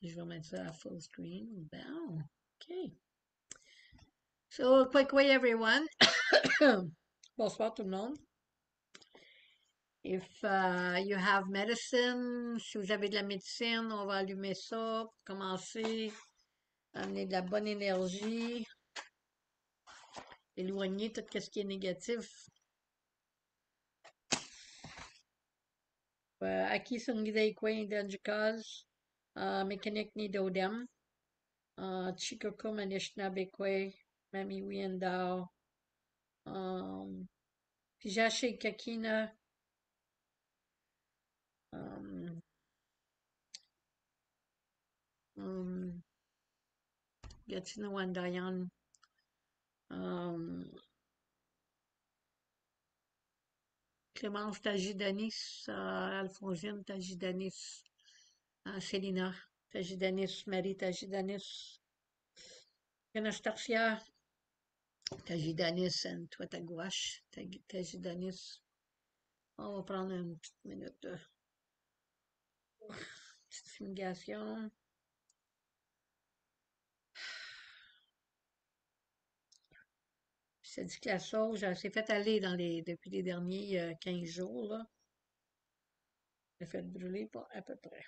Je vais mettre ça à full screen. Bon, OK. So, quick way, everyone. Bonsoir tout le monde. If you have medicine, si vous avez de la médecine, on va allumer ça pour commencer. Amener de la bonne énergie. Éloigner tout ce qui est négatif. Aki sungidai kway danjikaz. Mekanik ni dodem. Chikoko manishnabe kway. Mami wiendao. Pijache kakina. Um, um, Gatineau Andayan. Clémence Tagidanis, Alphonsine Tagidanis, Célina Tagidanis, Marie Tagidanis, Anastasia Tagidanis, and toi ta gouache, Tagidanis. On va prendre une petite minute. Petite fumigation. C'est dit que la sauge, elle s'est fait aller depuis les derniers 15 jours, là. Elle a fait brûler pas à peu près.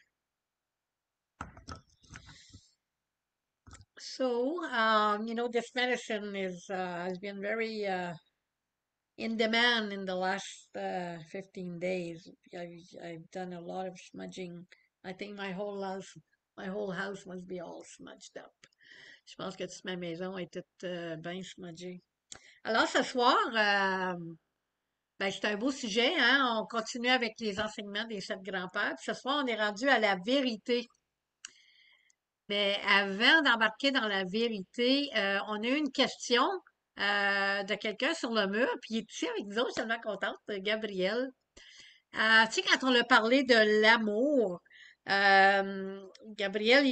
So, this medicine has been very in demand in the last 15 days. I've done a lot of smudging. I think my whole house must be all smudged up. Je pense que toute ma maison est toute bien smudgée. Alors, ce soir, ben, c'est un beau sujet, hein? On continue avec les enseignements des sept grands-pères. Puis ce soir, on est rendu à la vérité. Mais avant d'embarquer dans la vérité, on a eu une question de quelqu'un sur le mur, puis il est ici avec nous autres, je suis tellement contente, Gabriel. Tu sais, quand on a parlé de l'amour, Gabriel,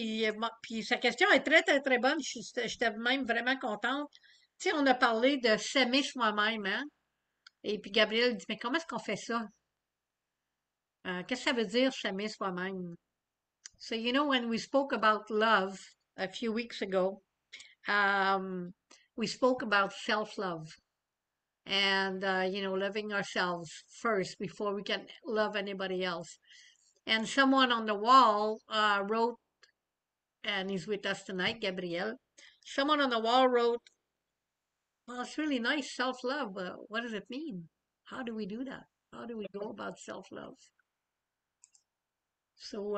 puis sa question est très, très, très bonne. J'étais même vraiment contente. Tu sais, on a parlé de s'aimer soi-même, hein? Et puis Gabriel dit, mais comment est-ce qu'on fait ça? Qu'est-ce que ça veut dire s'aimer soi-même? So, when we spoke about love a few weeks ago, um, we spoke about self-love and, loving ourselves first before we can love anybody else. And someone on the wall wrote, and he's with us tonight, Gabriel. Someone on the wall wrote, well, it's really nice, self-love. What does it mean? How do we do that? How do we go about self-love? So,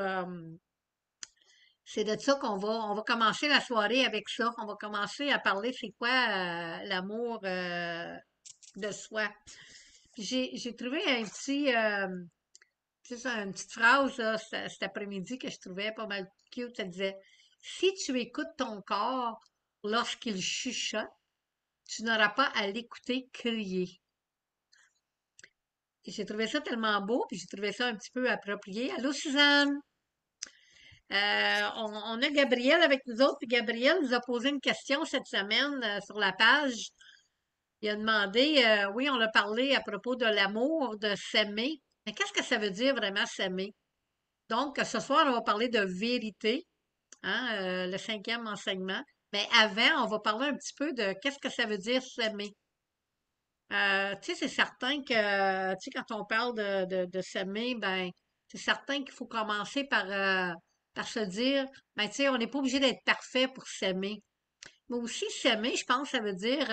c'est de ça on va commencer la soirée avec ça. On va commencer à parler, c'est quoi l'amour de soi. Puis j'ai trouvé une petite phrase là, cet après-midi que je trouvais pas mal cute. Ça disait, si tu écoutes ton corps lorsqu'il chuchote, tu n'auras pas à l'écouter crier. Et j'ai trouvé ça tellement beau, puis j'ai trouvé ça un petit peu approprié. Allô, Suzanne? On a Gabriel avec nous autres, puis Gabriel nous a posé une question cette semaine sur la page. Il a demandé, oui, on a parlé à propos de l'amour, de s'aimer, mais qu'est-ce que ça veut dire vraiment s'aimer? Donc, ce soir, on va parler de vérité, hein, le cinquième enseignement. Mais avant, on va parler un petit peu de qu'est-ce que ça veut dire s'aimer. Tu sais, c'est certain que, tu sais, quand on parle de s'aimer, ben, c'est certain qu'il faut commencer par se dire, ben, tu sais, on n'est pas obligé d'être parfait pour s'aimer. Mais aussi, s'aimer, je pense, ça veut dire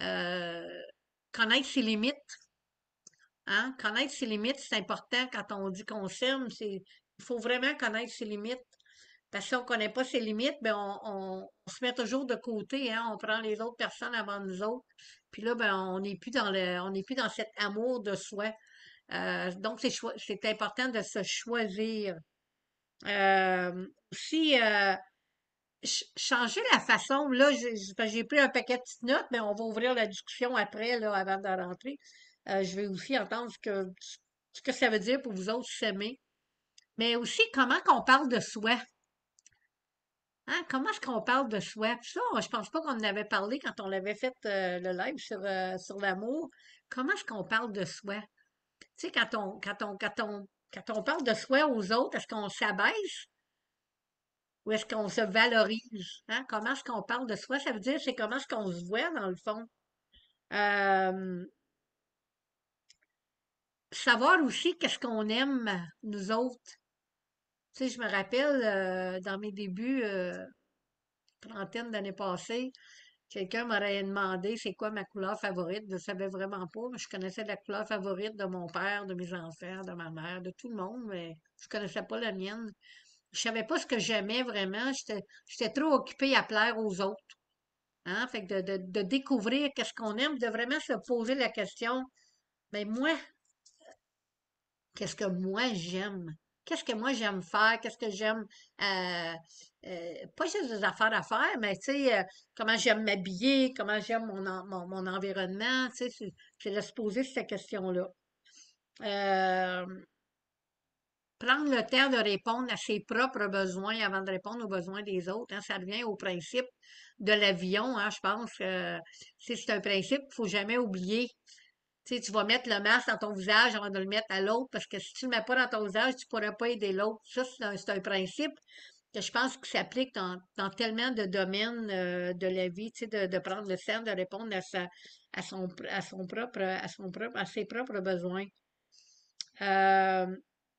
euh, connaître ses limites. Hein? Connaître ses limites, c'est important quand on dit qu'on s'aime. Il faut vraiment connaître ses limites. Parce que si on connaît pas ses limites, ben on se met toujours de côté, hein? On prend les autres personnes avant nous autres. Puis là, ben on n'est plus dans cet amour de soi. Donc c'est important de se choisir. Aussi, changer la façon. Là, j'ai pris un paquet de petites notes, mais on va ouvrir la discussion après, là, avant de rentrer. Je vais aussi entendre ce que ça veut dire pour vous autres s'aimer. Mais aussi, comment qu'on parle de soi. Hein? Comment est-ce qu'on parle de soi? Puis ça, je pense pas qu'on en avait parlé quand on l'avait fait le live sur l'amour. Comment est-ce qu'on parle de soi? Tu sais, quand on parle de soi aux autres, est-ce qu'on s'abaisse? Où est-ce qu'on se valorise? Hein? Comment est-ce qu'on parle de soi? Ça veut dire, c'est comment est-ce qu'on se voit dans le fond. Euh, Savoir aussi qu'est-ce qu'on aime, nous autres. Tu sais, je me rappelle, dans mes débuts, trentaine d'années passées, quelqu'un m'aurait demandé c'est quoi ma couleur favorite. Je ne savais vraiment pas, mais je connaissais la couleur favorite de mon père, de mes enfants, de ma mère, de tout le monde, mais je connaissais pas la mienne. Je savais pas ce que j'aimais vraiment. J'étais trop occupée à plaire aux autres. Hein? Fait que de découvrir qu'est-ce qu'on aime, de vraiment se poser la question, mais moi, qu'est-ce que moi j'aime? Qu'est-ce que moi j'aime faire? Qu'est-ce que j'aime? euh, pas juste des affaires à faire, mais tu sais, comment j'aime m'habiller, comment j'aime mon environnement, tu sais, c'est de se poser cette question-là. Euh, Prendre le temps de répondre à ses propres besoins avant de répondre aux besoins des autres, hein, ça revient au principe de l'avion, hein, je pense que c'est un principe qu'il faut jamais oublier. Tu sais, tu vas mettre le masque dans ton visage avant de le mettre à l'autre, parce que si tu ne le mets pas dans ton visage, tu ne pourras pas aider l'autre. Ça, c'est un principe que je pense qui s'applique dans tellement de domaines de la vie, tu sais, de prendre le temps de répondre à ses propres besoins. Euh,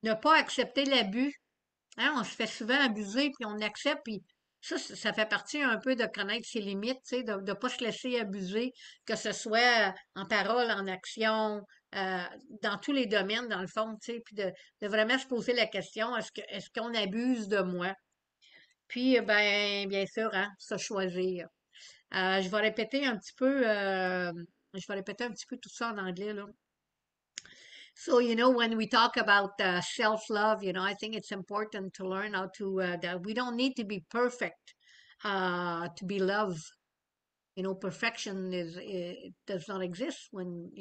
Ne pas accepter l'abus. Hein, on se fait souvent abuser, puis on accepte, puis ça fait partie un peu de connaître ses limites, tu sais, de ne pas se laisser abuser, que ce soit en parole, en action, euh, dans tous les domaines, dans le fond, tu sais, puis de vraiment se poser la question, est-ce qu'on abuse de moi? Puis, ben, bien sûr, hein, se choisir. Je vais répéter un petit peu, tout ça en anglais, là. So, when we talk about self-love, I think it's important to learn how to, that we don't need to be perfect to be loved. Perfection it does not exist when,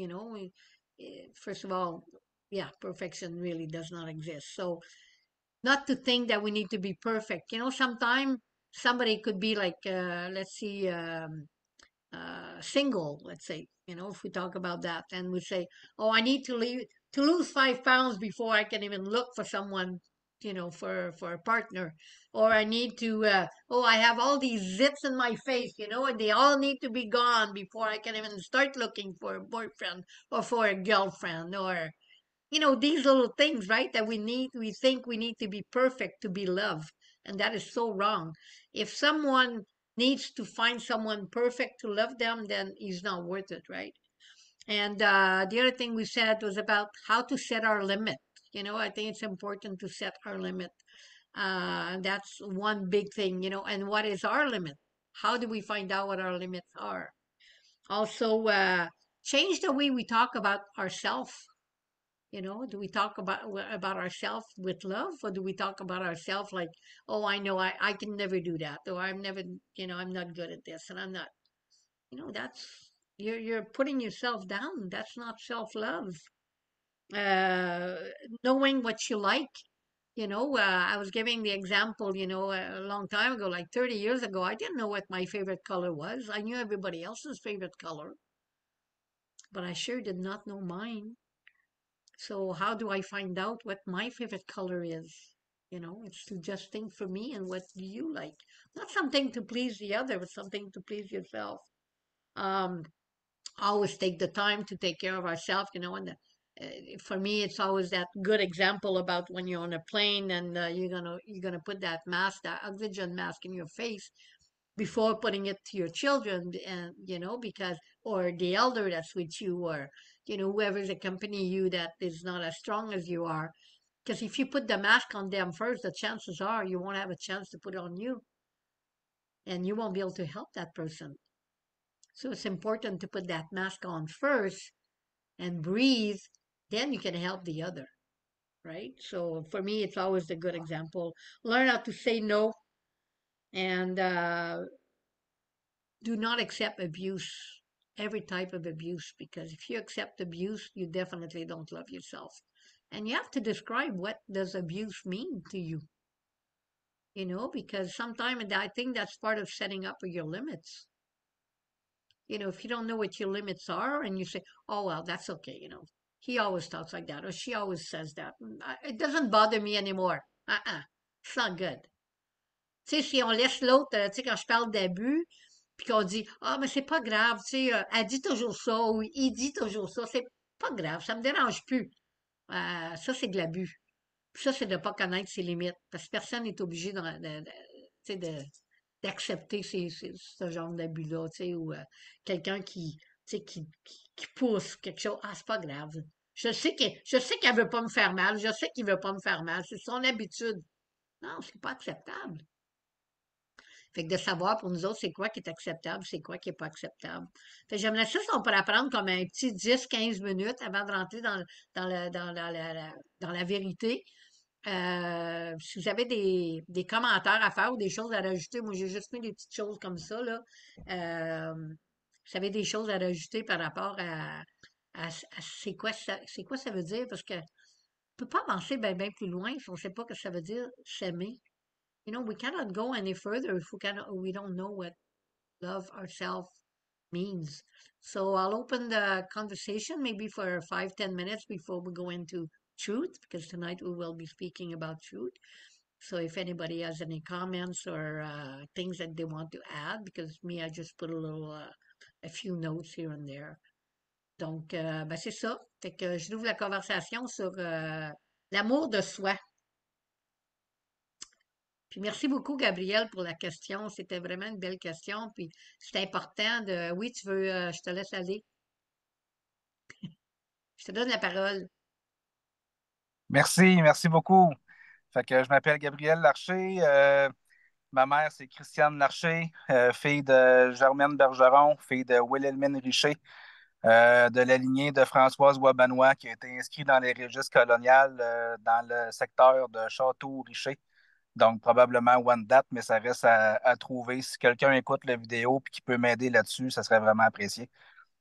first of all, yeah, perfection really does not exist. So, not to think that we need to be perfect. Sometimes somebody could be like, let's see, single, let's say, if we talk about that, and we say, oh, I need to lose 5 pounds before I can even look for someone, for a partner, or I need to, oh, I have all these zits in my face, and they all need to be gone before I can even start looking for a boyfriend or for a girlfriend, or these little things, right? That we think we need to be perfect to be loved. And that is so wrong. If someone needs to find someone perfect to love them, then he's not worth it, right? And the other thing we said was about how to set our limit. I think it's important to set our limit. That's one big thing, and what is our limit? How do we find out what our limits are? Also, change the way we talk about ourselves. Do we talk about ourselves with love, or do we talk about ourselves like, oh, I know I can never do that, or I'm never, I'm not good at this, and I'm not. That's you're putting yourself down. That's not self-love. Uh, Knowing what you like. I was giving the example, a long time ago, like 30 years ago, I didn't know what my favorite color was. I knew everybody else's favorite color, but I sure did not know mine. So how do I find out what my favorite color is? It's just thing for me and what do you like? Not something to please the other, but something to please yourself. Um, Always take the time to take care of ourselves, and for me, it's always that good example about when you're on a plane and you're gonna put that mask, that oxygen mask in your face before putting it to your children, and because or the elder that's with you, or whoever's accompanying you that is not as strong as you are, because if you put the mask on them first, the chances are you won't have a chance to put it on you, and you won't be able to help that person. So it's important to put that mask on first and breathe, then you can help the other, right? So for me, it's always a good example. Learn how to say no, and do not accept abuse, every type of abuse, because if you accept abuse, you definitely don't love yourself. And you have to describe what does abuse mean to you, because sometimes I think that's part of setting up your limits. If you don't know what your limits are and you say, oh, well, that's okay, he always talks like that or she always says that. It doesn't bother me anymore. It's not good. Tu sais, si on laisse l'autre, tu sais, quand je parle d'abus, puis qu'on dit, ah, mais c'est pas grave, tu sais, elle dit toujours ça, ou il dit toujours ça, c'est pas grave, ça me dérange plus. Ça, c'est de l'abus. Puis ça, c'est de pas connaître ses limites, parce que personne n'est obligé tu sais, d'accepter ce genre d'abus-là, tu sais, ou quelqu'un tu sais, qui pousse quelque chose. Ah, c'est pas grave. Je sais qu'elle veut pas me faire mal. Je sais qu'il veut pas me faire mal. C'est son habitude. Non, c'est pas acceptable. Fait que de savoir pour nous autres, c'est quoi qui est acceptable, c'est quoi qui est pas acceptable. Fait que j'aimerais ça si on pourrait prendre comme un petit 10-15 minutes avant de rentrer dans la vérité. Si vous avez des commentaires à faire ou des choses à rajouter, moi j'ai juste mis des petites choses comme ça, là. Si vous avez des choses à rajouter par rapport c'est quoi ça veut dire? Parce que on peut pas avancer bien plus loin si on sait pas ce que ça veut dire s'aimer. You know, we cannot go any further if we don't know what love ourselves means. So I'll open the conversation maybe for 5-10 minutes before we go into truth, because tonight we will be speaking about truth. So if anybody has any comments or things that they want to add, because me, I just put a few notes here and there. Donc, ben c'est ça. Fait que je l'ouvre la conversation sur l'amour de soi. Puis merci beaucoup, Gabriel, pour la question. C'était vraiment une belle question. Puis c'est important de. Oui, tu veux, je te laisse aller. Je te donne la parole. Merci beaucoup. Fait que je m'appelle Gabriel Larcher. Ma mère, c'est Christiane Larcher, fille de Germaine Bergeron, fille de Wilhelmine Richer, de la lignée de Françoise Wabanois, qui a été inscrite dans les registres coloniales dans le secteur de Château-Richer. Donc, probablement one date, mais ça reste à trouver. Si quelqu'un écoute la vidéo et qui peut m'aider là-dessus, ça serait vraiment apprécié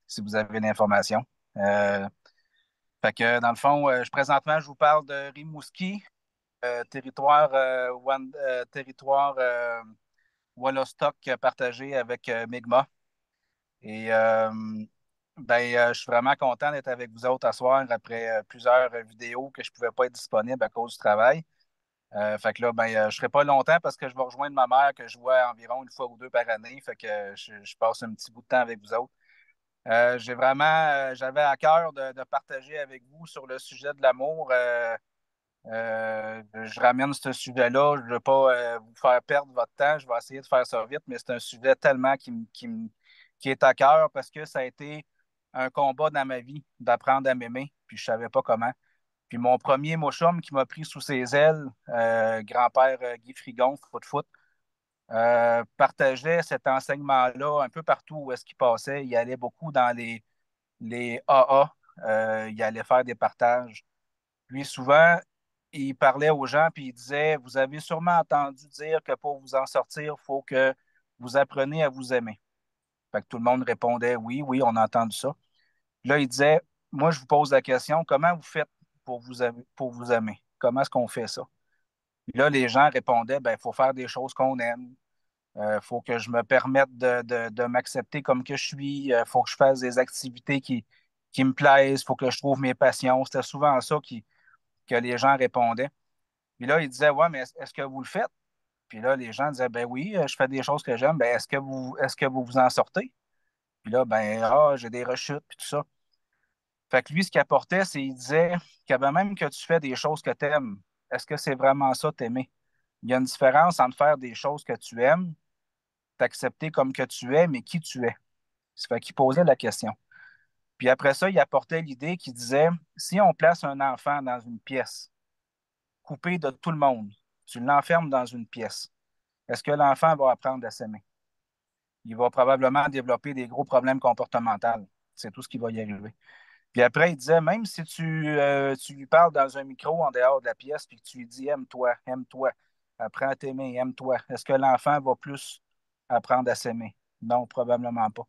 si vous avez l'information. Euh, Fait que, dans le fond, présentement, je vous parle de Rimouski, territoire Wolastoq partagé avec Mi'kmaq. Et je suis vraiment content d'être avec vous autres à soir après plusieurs vidéos que je ne pouvais pas être disponible à cause du travail. Fait que là, je ne serai pas longtemps parce que je vais rejoindre ma mère que je vois environ une fois ou deux par année. Fait que je passe un petit bout de temps avec vous autres. J'avais à cœur de partager avec vous sur le sujet de l'amour. Je ramène ce sujet-là. Je ne veux pas vous faire perdre votre temps. Je vais essayer de faire ça vite, mais c'est un sujet tellement qui est à cœur parce que ça a été un combat dans ma vie d'apprendre à m'aimer, puis je ne savais pas comment. Puis mon premier mochum qui m'a pris sous ses ailes, grand-père Guy Frigon, foot, partageait cet enseignement-là un peu partout où est-ce qu'il passait. Il allait beaucoup dans les AA, il allait faire des partages. Lui, souvent, il parlait aux gens puis il disait, vous avez sûrement entendu dire que pour vous en sortir, il faut que vous appreniez à vous aimer. Fait que tout le monde répondait, oui, oui, on a entendu ça. Là, il disait, moi, je vous pose la question, comment vous faites pour vous aimer? Comment est-ce qu'on fait ça? Puis là, les gens répondaient, ben, il faut faire des choses qu'on aime. Il faut que je me permette de m'accepter comme que je suis. Il faut que je fasse des activités qui me plaisent. Il faut que je trouve mes passions. C'était souvent ça que les gens répondaient. Puis là, il disait, ouais, mais est-ce que vous le faites? Puis là, les gens disaient, ben oui, je fais des choses que j'aime. Ben, est-ce que vous vous en sortez? Puis là, j'ai des rechutes, puis tout ça. Fait que lui, ce qu'il apportait, c'est qu'il disait qu'avant même que tu fais des choses que tu aimes, est-ce que c'est vraiment ça t'aimer? Il y a une différence entre faire des choses que tu aimes, t'accepter comme que tu es, mais qui tu es. Ça fait qu'il posait la question. Puis après ça, il apportait l'idée qui disait, si on place un enfant dans une pièce, coupé de tout le monde, tu l'enfermes dans une pièce, est-ce que l'enfant va apprendre à s'aimer? Il va probablement développer des gros problèmes comportementaux. C'est tout ce qui va y arriver. Puis après, il disait, même si tu lui parles dans un micro en dehors de la pièce, puis que tu lui dis, aime-toi, apprends à t'aimer, aime-toi, est-ce que l'enfant va plus apprendre à s'aimer? Non, probablement pas.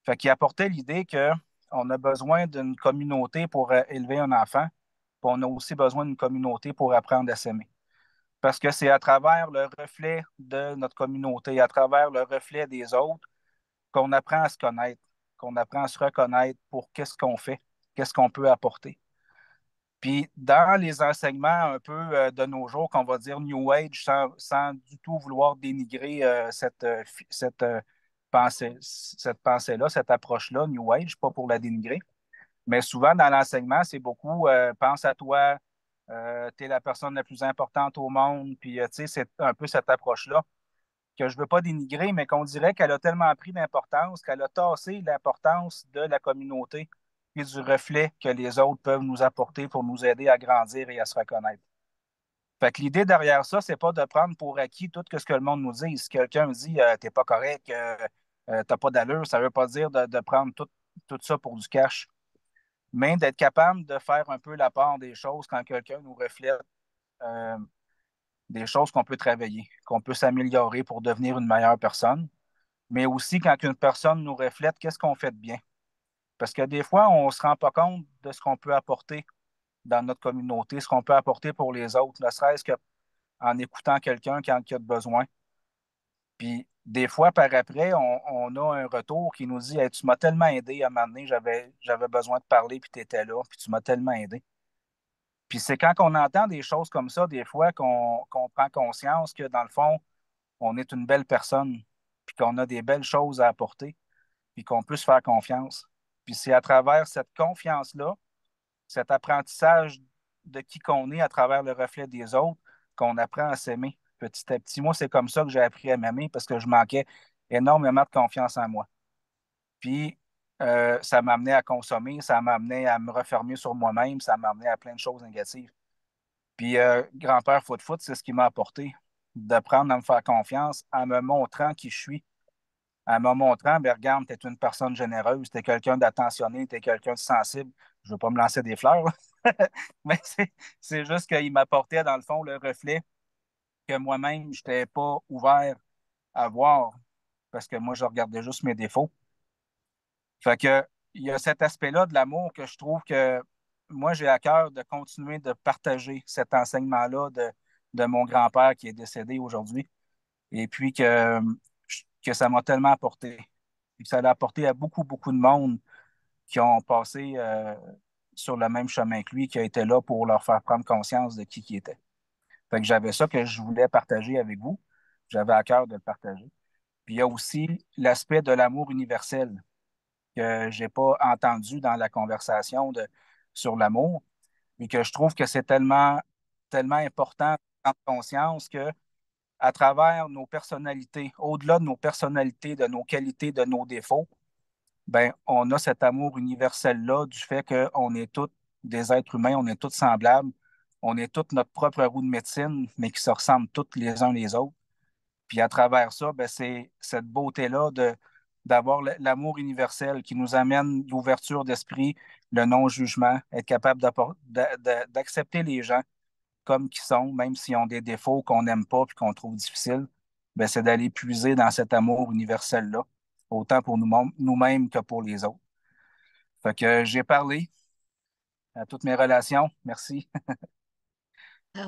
Fait qu'il apportait l'idée qu'on a besoin d'une communauté pour élever un enfant, puis on a aussi besoin d'une communauté pour apprendre à s'aimer. Parce que c'est à travers le reflet de notre communauté, à travers le reflet des autres, qu'on apprend à se connaître, qu'on apprend à se reconnaître pour qu'est-ce qu'on fait, qu'est-ce qu'on peut apporter. Puis dans les enseignements un peu de nos jours, qu'on va dire New Age, sans du tout vouloir dénigrer cette pensée-là, cette approche-là, New Age, pas pour la dénigrer, mais souvent dans l'enseignement, c'est beaucoup pense à toi, tu es la personne la plus importante au monde, puis tu sais, c'est un peu cette approche-là que je ne veux pas dénigrer, mais qu'on dirait qu'elle a tellement pris d'importance qu'elle a tassé l'importance de la communauté et du reflet que les autres peuvent nous apporter pour nous aider à grandir et à se reconnaître. Fait que l'idée derrière ça, c'est pas de prendre pour acquis tout ce que le monde nous dit. Si quelqu'un me dit t'es pas correct, t'as pas d'allure, ça veut pas dire de prendre tout ça pour du cash, mais d'être capable de faire un peu la part des choses quand quelqu'un nous reflète euh, des choses qu'on peut travailler, qu'on peut s'améliorer pour devenir une meilleure personne, mais aussi quand une personne nous reflète qu'est-ce qu'on fait de bien. Parce que des fois, on ne se rend pas compte de ce qu'on peut apporter dans notre communauté, ce qu'on peut apporter pour les autres, ne serait-ce qu'en écoutant quelqu'un quand il y a besoin. Puis des fois, par après, on a un retour qui nous dit hey, tu m'as tellement aidé à un moment donné, j'avais besoin de parler, puis tu étais là, puis tu m'as tellement aidé. Puis c'est quand on entend des choses comme ça, des fois, qu'on prend conscience que dans le fond, on est une belle personne, puis qu'on a des belles choses à apporter, puis qu'on peut se faire confiance. Puis c'est à travers cette confiance-là, cet apprentissage de qui qu'on est à travers le reflet des autres, qu'on apprend à s'aimer petit à petit. Moi, c'est comme ça que j'ai appris à m'aimer parce que je manquais énormément de confiance en moi. Puis, ça m'amenait à consommer, ça m'amenait à me refermer sur moi-même, ça m'amenait à plein de choses négatives. Puis, grand-père foot-foot, c'est ce qui m'a apporté, d'apprendre à me faire confiance en me montrant qui je suis, en me montrant, ben, regarde, tu es une personne généreuse, tu es quelqu'un d'attentionné, tu es quelqu'un de sensible. Je ne veux pas me lancer des fleurs, mais c'est juste qu'il m'apportait, dans le fond, le reflet que moi-même, je n'étais pas ouvert à voir parce que moi, je regardais juste mes défauts. Fait que, il y a cet aspect-là de l'amour que je trouve que moi, j'ai à cœur de continuer de partager cet enseignement-là de mon grand-père qui est décédé aujourd'hui. Et puis que ça m'a tellement apporté. Et que ça l'a apporté à beaucoup, beaucoup de monde qui ont passé sur le même chemin que lui, qui a été là pour leur faire prendre conscience de qui était. Fait que j'avais ça que je voulais partager avec vous. J'avais à cœur de le partager. Puis il y a aussi l'aspect de l'amour universel que je n'ai pas entendu dans la conversation sur l'amour, mais que je trouve que c'est tellement, tellement important de prendre conscience que à travers nos personnalités, au-delà de nos personnalités, de nos qualités, de nos défauts, ben, on a cet amour universel-là du fait qu'on est tous des êtres humains, on est tous semblables, on est tous notre propre roue de médecine, mais qui se ressemblent tous les uns les autres. Puis à travers ça, ben, c'est cette beauté-là d'avoir l'amour universel qui nous amène l'ouverture d'esprit, le non-jugement, être capable d'accepter les gens comme qu'ils sont, même s'ils ont des défauts qu'on n'aime pas et qu'on trouve difficiles, ben, c'est d'aller puiser dans cet amour universel-là, autant pour nous-mêmes que pour les autres. Fait que j'ai parlé à toutes mes relations. Merci.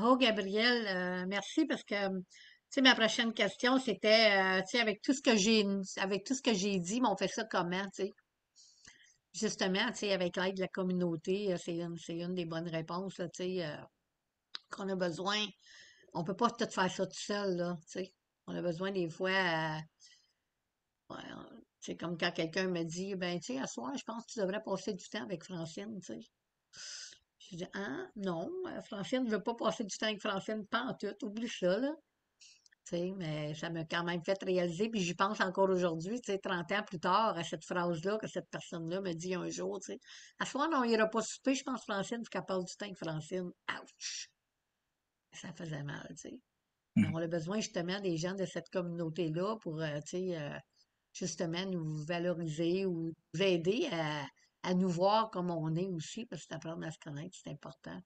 Oh, Gabriel, merci parce que, tu sais, ma prochaine question, c'était, tu sais, avec tout ce que j'ai dit, mais on fait ça comment, tu sais? Justement, tu sais, avec l'aide de la communauté, c'est une des bonnes réponses, là, tu sais, qu'on a besoin. On peut pas tout faire ça tout seul, là, tu sais. On a besoin des fois, ouais, c'est comme quand quelqu'un me dit, ben, tu sais, à soir, je pense que tu devrais passer du temps avec Francine, tu sais. Je dis, ah, non, Francine ne veut pas passer du temps avec Francine, pas en tout, oublie ça, là. Tu sais, mais ça m'a quand même fait réaliser, puis j'y pense encore aujourd'hui, tu sais, 30 ans plus tard, à cette phrase-là que cette personne-là me dit un jour, tu sais. À soir, non, il ira pas souper, je pense, Francine, parce qu'elle passe du temps avec Francine. Ouch! Ça faisait mal, tu sais. Mais on a besoin justement des gens de cette communauté-là pour, tu sais, justement nous valoriser ou nous aider à nous voir comme on est aussi, parce que d'apprendre à se connaître, c'est important.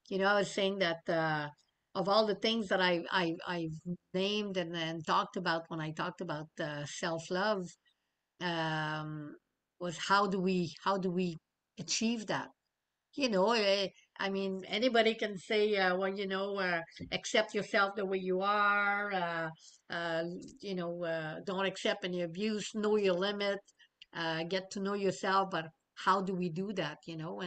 You know, I was saying that of all the things that I've named and talked about when I talked about self-love, um, was how do we achieve that? You know, I mean, anybody can say, well, you know, accept yourself the way you are, uh, you know, don't accept any abuse, know your limit, get to know yourself. But how do we do that, you know?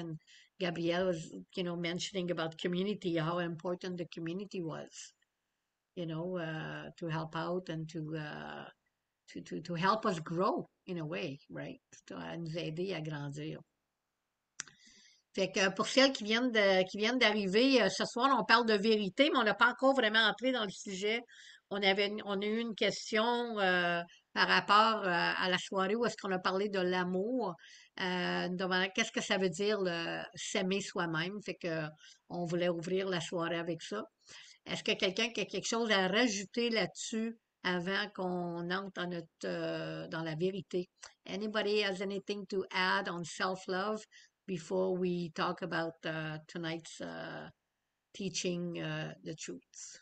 Gabrielle was, mentioning about community, how important the community was, to help out and to help us grow in a way, right? À nous aider à grandir. Fait que pour celles qui viennent d'arriver, ce soir, on parle de vérité, mais on n'a pas encore vraiment entré dans le sujet. On a eu une question par rapport à la soirée où est-ce qu'on a parlé de l'amour, nous demandant qu'est-ce que ça veut dire s'aimer soi-même. Fait que on voulait ouvrir la soirée avec ça. Est-ce que quelqu'un qui a quelque chose à rajouter là-dessus avant qu'on entre dans la vérité? Anybody has anything to add on self-love before we talk about tonight's teaching the truth?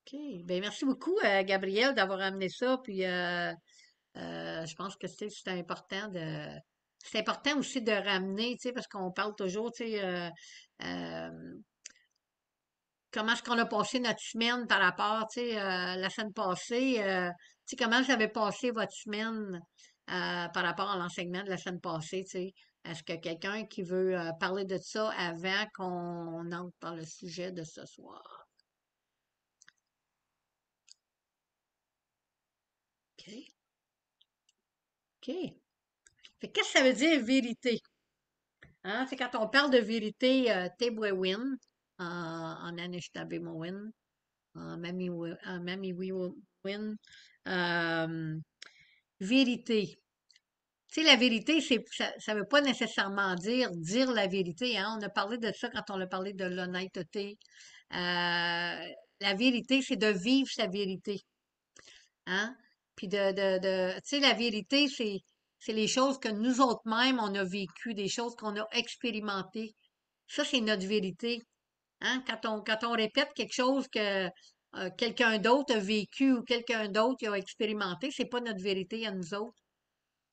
OK. Ben, merci beaucoup, Gabriel, d'avoir amené ça. Puis, je pense que c'est important aussi de ramener, parce qu'on parle toujours, euh, comment est-ce qu'on a passé notre semaine par rapport, la semaine passée, comment vous avez passé votre semaine par rapport à l'enseignement de la semaine passée, tu sais? Est-ce que quelqu'un qui veut parler de ça avant qu'on entre dans le sujet de ce soir? OK. OK. Fait qu'est-ce que ça veut dire vérité? Hein? C'est quand on parle de vérité, Tebwewin, en Anishtabimowin, en Mamiwiwin, vérité. Tu sais, la vérité, ça veut pas nécessairement dire la vérité, hein. On a parlé de ça quand on a parlé de l'honnêteté. La vérité, c'est de vivre sa vérité, hein. Puis tu sais, la vérité, c'est les choses que nous autres mêmes, on a vécues, des choses qu'on a expérimentées. Ça, c'est notre vérité, hein. Quand on répète quelque chose que quelqu'un d'autre a vécu ou quelqu'un d'autre a expérimenté, c'est pas notre vérité à nous autres.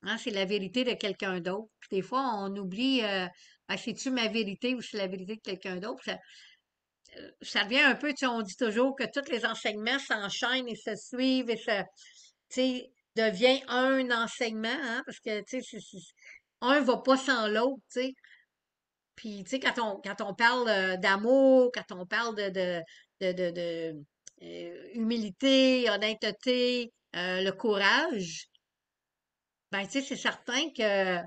Hein, c'est la vérité de quelqu'un d'autre. Puis des fois, on oublie, ben, c'est-tu ma vérité ou c'est la vérité de quelqu'un d'autre? Ça revient un peu, tu sais, on dit toujours que tous les enseignements s'enchaînent et se suivent et tu sais, devient un enseignement, hein, parce que, tu sais, un va pas sans l'autre, tu sais. Puis, tu sais, quand on parle d'amour, quand on parle de humilité, honnêteté, le courage, ben, tu sais, c'est certain que à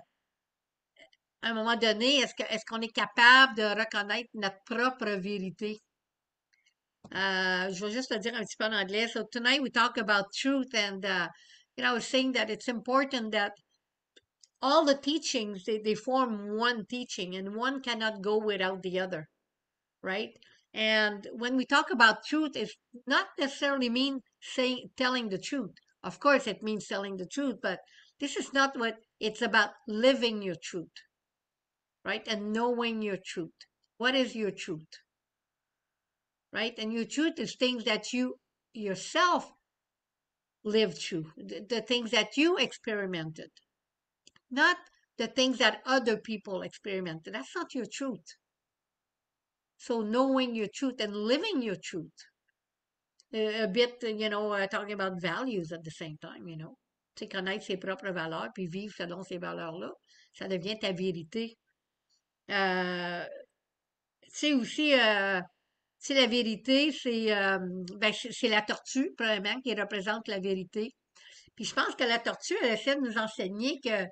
un moment donné, est-ce qu'on est capable de reconnaître notre propre vérité? Je vais juste le dire un petit peu en anglais. So tonight we talk about truth and, I was saying that it's important that all the teachings, they form one teaching and one cannot go without the other, right? And when we talk about truth, it's not necessarily mean telling the truth. Of course, it means telling the truth, but this is not what it's about living your truth, right? And knowing your truth. What is your truth, right? And your truth is things that you yourself lived through, the things that you experimented, not the things that other people experimented. That's not your truth. So knowing your truth and living your truth, a bit, talking about values at the same time, Tu sais, connaître ses propres valeurs puis vivre selon ces valeurs-là, ça devient ta vérité. Tu sais aussi, si la vérité, c'est la tortue, probablement, qui représente la vérité. Puis je pense que la tortue, elle essaie de nous enseigner que, tu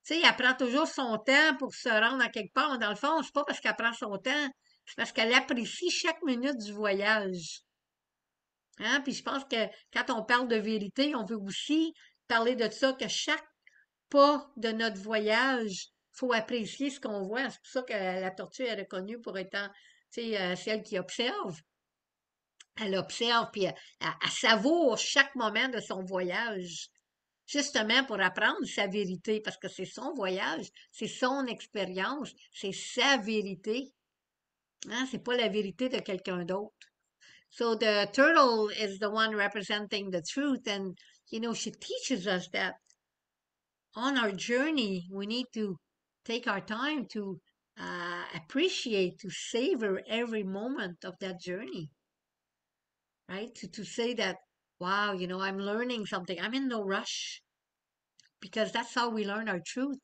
sais, elle prend toujours son temps pour se rendre à quelque part. Dans le fond, c'est pas parce qu'elle prend son temps, c'est parce qu'elle apprécie chaque minute du voyage. Hein? Puis je pense que quand on parle de vérité, on veut aussi parler de ça, que chaque pas de notre voyage, faut apprécier ce qu'on voit. C'est pour ça que la tortue est reconnue pour étant, tu sais, celle qui observe. Elle observe, puis elle savoure chaque moment de son voyage, justement pour apprendre sa vérité, parce que c'est son voyage, c'est son expérience, c'est sa vérité. Hein? C'est pas la vérité de quelqu'un d'autre. So the turtle is the one representing the truth, and she teaches us that on our journey we need to take our time to appreciate, to savor every moment of that journey, right? To say that, wow, I'm learning something. I'm in no rush. because that's how we learn our truth.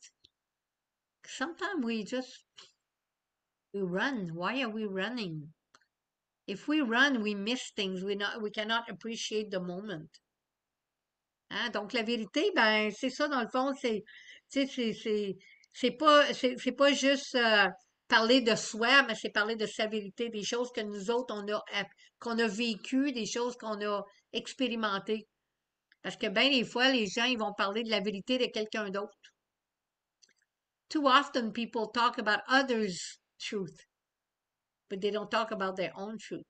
Sometimes we run. Why are we running? If we run, we miss things. We cannot appreciate the moment. Hein? Donc, la vérité, ben, c'est ça, dans le fond, tu sais, c'est pas juste parler de soi, mais c'est parler de sa vérité, des choses que nous autres, qu'on a vécues, des choses qu'on a expérimentées. Parce que bien des fois, les gens, ils vont parler de la vérité de quelqu'un d'autre. Too often, people talk about others' truth, but they don't talk about their own truth.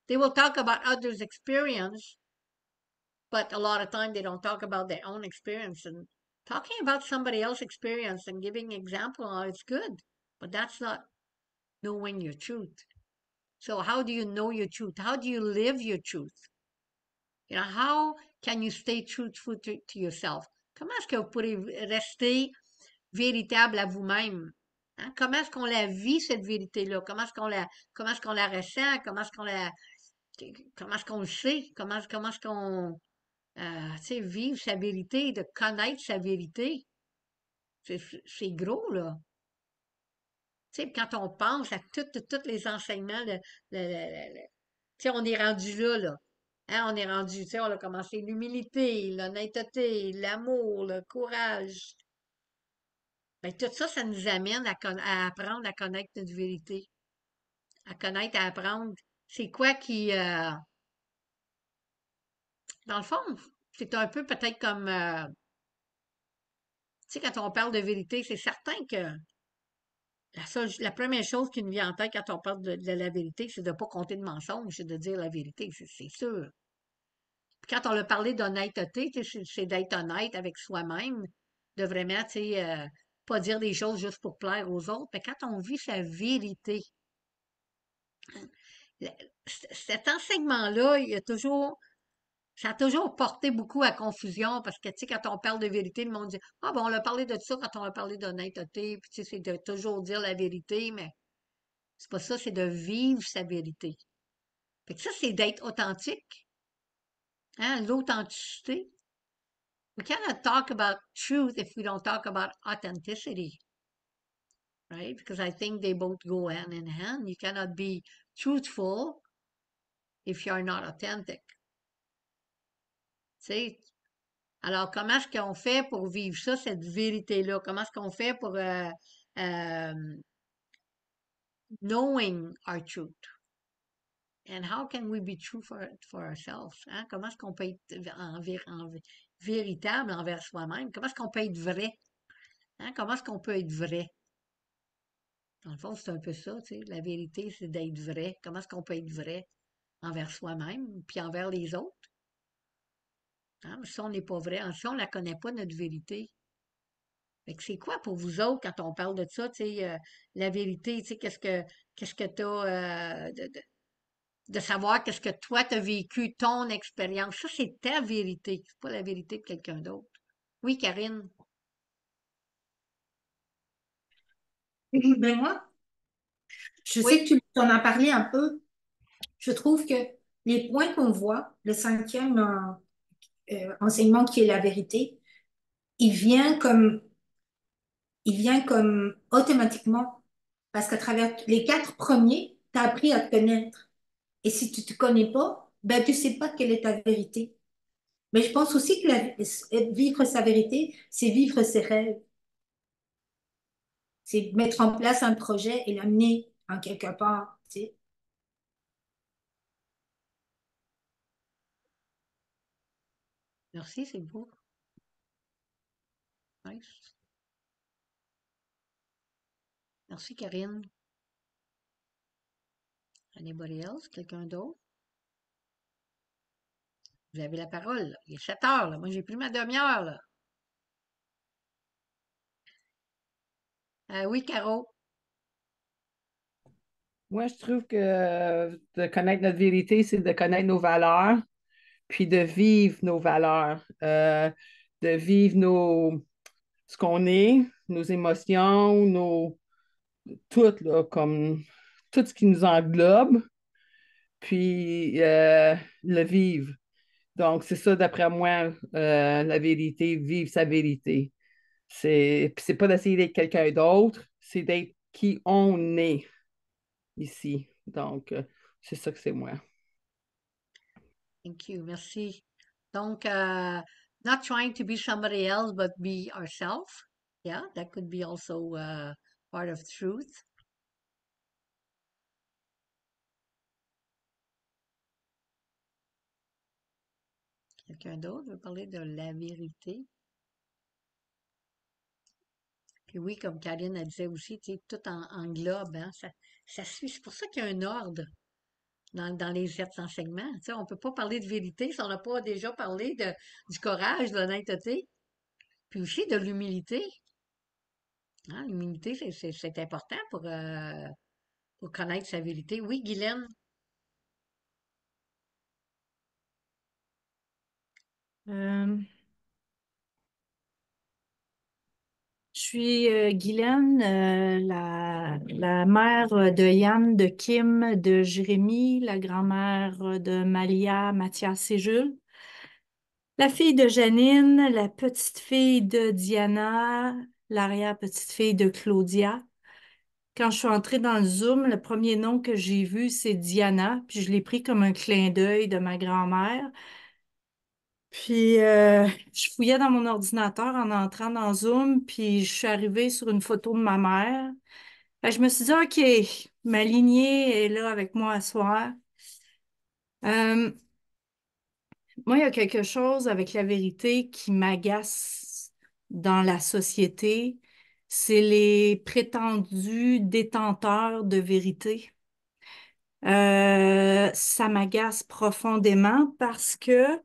They will talk about others' experience, but a lot of time they don't talk about their own experience. And talking about somebody else's experience and giving example, it's good, but that's not knowing your truth. So how do you know your truth? How do you live your truth? You know, how can you stay truthful to yourself? Comment est-ce que vous pourrez rester véritable à vous-même? Hein? Comment est-ce qu'on la vit, cette vérité-là? Comment est-ce qu'on la ressent? Comment est-ce qu'on le sait? Comment est-ce qu'on, tu sais, vivre sa vérité, de connaître sa vérité? C'est gros, là. Tu sais, quand on pense à tous les enseignements, tu sais, on est rendu là, là. Hein, on est rendu, tu sais, on a commencé l'humilité, l'honnêteté, l'amour, le courage. Ben, tout ça, ça nous amène à apprendre à connaître notre vérité. À connaître, à apprendre. C'est quoi qui, dans le fond, c'est un peu peut-être comme, tu sais, quand on parle de vérité, c'est certain que la première chose qui nous vient en tête quand on parle de la vérité, c'est de ne pas compter de mensonges, c'est de dire la vérité, c'est sûr. Puis quand on a parlé d'honnêteté, tu sais, c'est d'être honnête avec soi-même, de vraiment, tu sais, pas dire des choses juste pour plaire aux autres, mais quand on vit sa vérité, le- cet enseignement-là, ça a toujours porté beaucoup à confusion parce que, tu sais, quand on parle de vérité, le monde dit, ah, bon, on a parlé de ça quand on a parlé d'honnêteté, puis, tu sais, c'est de toujours dire la vérité, mais c'est pas ça, c'est de vivre sa vérité. Fait que ça, c'est d'être authentique, hein, l'authenticité. We cannot talk about truth if we don't talk about authenticity, right? Because I think they both go hand in hand. You cannot be truthful if you're not authentic. Tu sais, alors, comment est-ce qu'on fait pour vivre ça, cette vérité-là? Comment est-ce qu'on fait pour euh, knowing our truth? And how can we be true for ourselves? Hein? Comment est-ce qu'on peut être véritable envers soi-même? Comment est-ce qu'on peut être vrai? Hein? Comment est-ce qu'on peut être vrai? Dans le fond, c'est un peu ça, tu sais. La vérité, c'est d'être vrai. Comment est-ce qu'on peut être vrai envers soi-même, puis envers les autres? Hein? Si on n'est pas vrai, si on ne la connaît pas, notre vérité. Fait que c'est quoi pour vous autres quand on parle de ça, tu sais, la vérité, tu sais, qu'est-ce que t'as, de savoir qu'est-ce que toi t'as vécu, ton expérience. Ça, c'est ta vérité, c'est pas la vérité de quelqu'un d'autre. Oui, Karine. Ben moi, je sais Oui. que tu en as parlé un peu. Je trouve que les points qu'on voit, le cinquième enseignement qui est la vérité, il vient comme, il vient comme automatiquement parce qu'à travers les quatre premiers, tu as appris à te connaître. Et si tu te connais pas, ben tu sais pas quelle est ta vérité. Mais je pense aussi que vivre sa vérité, c'est vivre ses rêves. C'est mettre en place un projet et l'amener en quelque part, tu sais. Merci, c'est beau. Nice. Merci, Karine. Anybody else? Quelqu'un d'autre? Vous avez la parole, là. Il est 7 heures, là. Moi, j'ai pris ma demi-heure, là. Oui, Caro. Moi, je trouve que de connaître notre vérité, c'est de connaître nos valeurs, puis de vivre nos valeurs, de vivre ce qu'on est, nos émotions, tout, là, comme tout ce qui nous englobe, puis le vivre. Donc, c'est ça, d'après moi, la vérité, vivre sa vérité. Puis c'est pas d'essayer d'être quelqu'un d'autre, c'est d'être qui on est ici. Donc, c'est ça que c'est moi. Thank you. Merci. Donc, not trying to be somebody else, but be ourselves. Yeah, that could be also part of truth. Quelqu'un d'autre veut parler de la vérité? Puis oui, comme Karine a disait aussi, tu sais, tout en globe, hein, ça suit. C'est pour ça qu'il y a un ordre dans les sept enseignements. Tu sais, on peut pas parler de vérité si on n'a pas déjà parlé du courage, de l'honnêteté, puis aussi de l'humilité. Hein, l'humilité, c'est important pour connaître sa vérité. Oui, Guylaine? Euh, je suis Guylaine, la mère de Yann, de Kim, de Jérémy, la grand-mère de Malia, Mathias et Jules, la fille de Janine, la petite-fille de Diana, l'arrière-petite-fille de Claudia. Quand je suis entrée dans le Zoom, le premier nom que j'ai vu, c'est Diana, puis je l'ai pris comme un clin d'œil de ma grand-mère. Puis, je fouillais dans mon ordinateur en entrant dans Zoom, puis je suis arrivée sur une photo de ma mère. Fait que je me suis dit, OK, ma lignée est là avec moi à soir. Euh, Moi, il y a quelque chose avec la vérité qui m'agace dans la société, c'est les prétendus détenteurs de vérité. Ça m'agace profondément parce que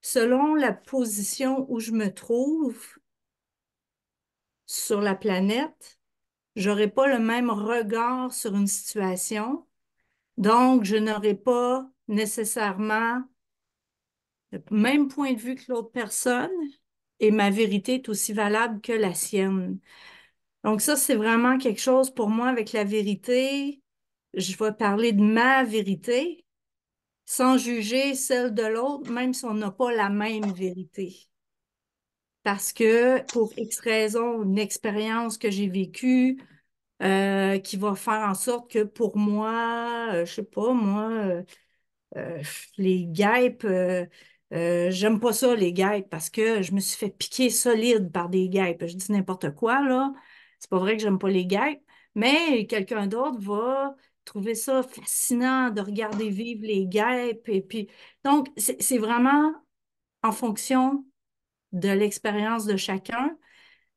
selon la position où je me trouve sur la planète, j'aurai pas le même regard sur une situation, donc je n'aurai pas nécessairement le même point de vue que l'autre personne et ma vérité est aussi valable que la sienne. Donc ça, c'est vraiment quelque chose pour moi avec la vérité. Je vais parler de ma vérité sans juger celle de l'autre, même si on n'a pas la même vérité. Parce que pour X raison, une expérience que j'ai vécue qui va faire en sorte que pour moi, je sais pas, moi, euh, les guêpes, j'aime pas ça, les guêpes, parce que je me suis fait piquer solide par des guêpes. Je dis n'importe quoi, là. C'est pas vrai que j'aime pas les guêpes, mais quelqu'un d'autre va trouver ça fascinant de regarder vivre les guêpes. Et puis, donc, c'est vraiment en fonction de l'expérience de chacun.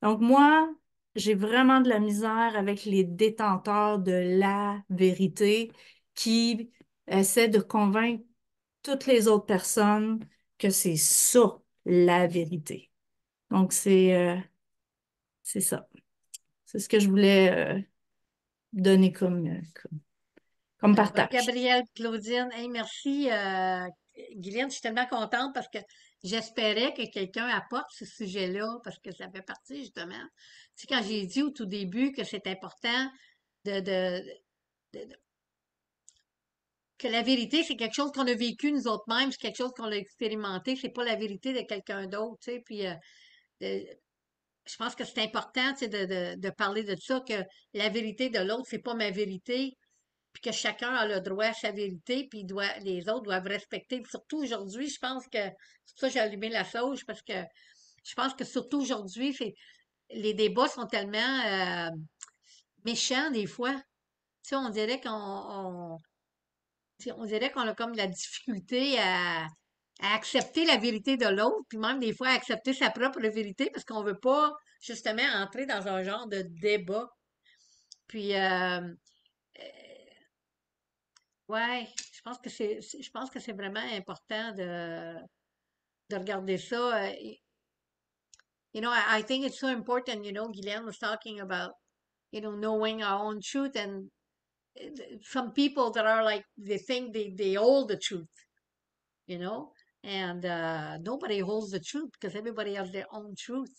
Donc, moi, j'ai vraiment de la misère avec les détenteurs de la vérité qui essaient de convaincre toutes les autres personnes que c'est ça, la vérité. Donc, c'est ça. C'est ce que je voulais donner comme Ben, partage. Gabrielle, Claudine, hey, merci. Guylaine, je suis tellement contente parce que j'espérais que quelqu'un apporte ce sujet-là parce que ça fait partie justement. Tu sais, quand j'ai dit au tout début que c'est important de, de, que la vérité, c'est quelque chose qu'on a vécu nous autres mêmes, c'est quelque chose qu'on a expérimenté, c'est pas la vérité de quelqu'un d'autre, tu sais. Puis de- je pense que c'est important, tu sais, de parler de ça, que la vérité de l'autre, c'est pas ma vérité, puis que chacun a le droit à sa vérité, puis les autres doivent respecter. Puis surtout aujourd'hui, je pense que, c'est pour ça que j'ai allumé la sauge, parce que je pense que surtout aujourd'hui, les débats sont tellement méchants des fois. Tu sais, on dirait qu'on a comme de la difficulté à accepter la vérité de l'autre, puis même des fois à accepter sa propre vérité, parce qu'on veut pas justement entrer dans un genre de débat. Puis, ouais, je pense que c'est vraiment important de regarder ça. I think it's so important, Guylaine was talking about, knowing our own truth and some people that are like, they think they hold the truth, you know, and nobody holds the truth because everybody has their own truth.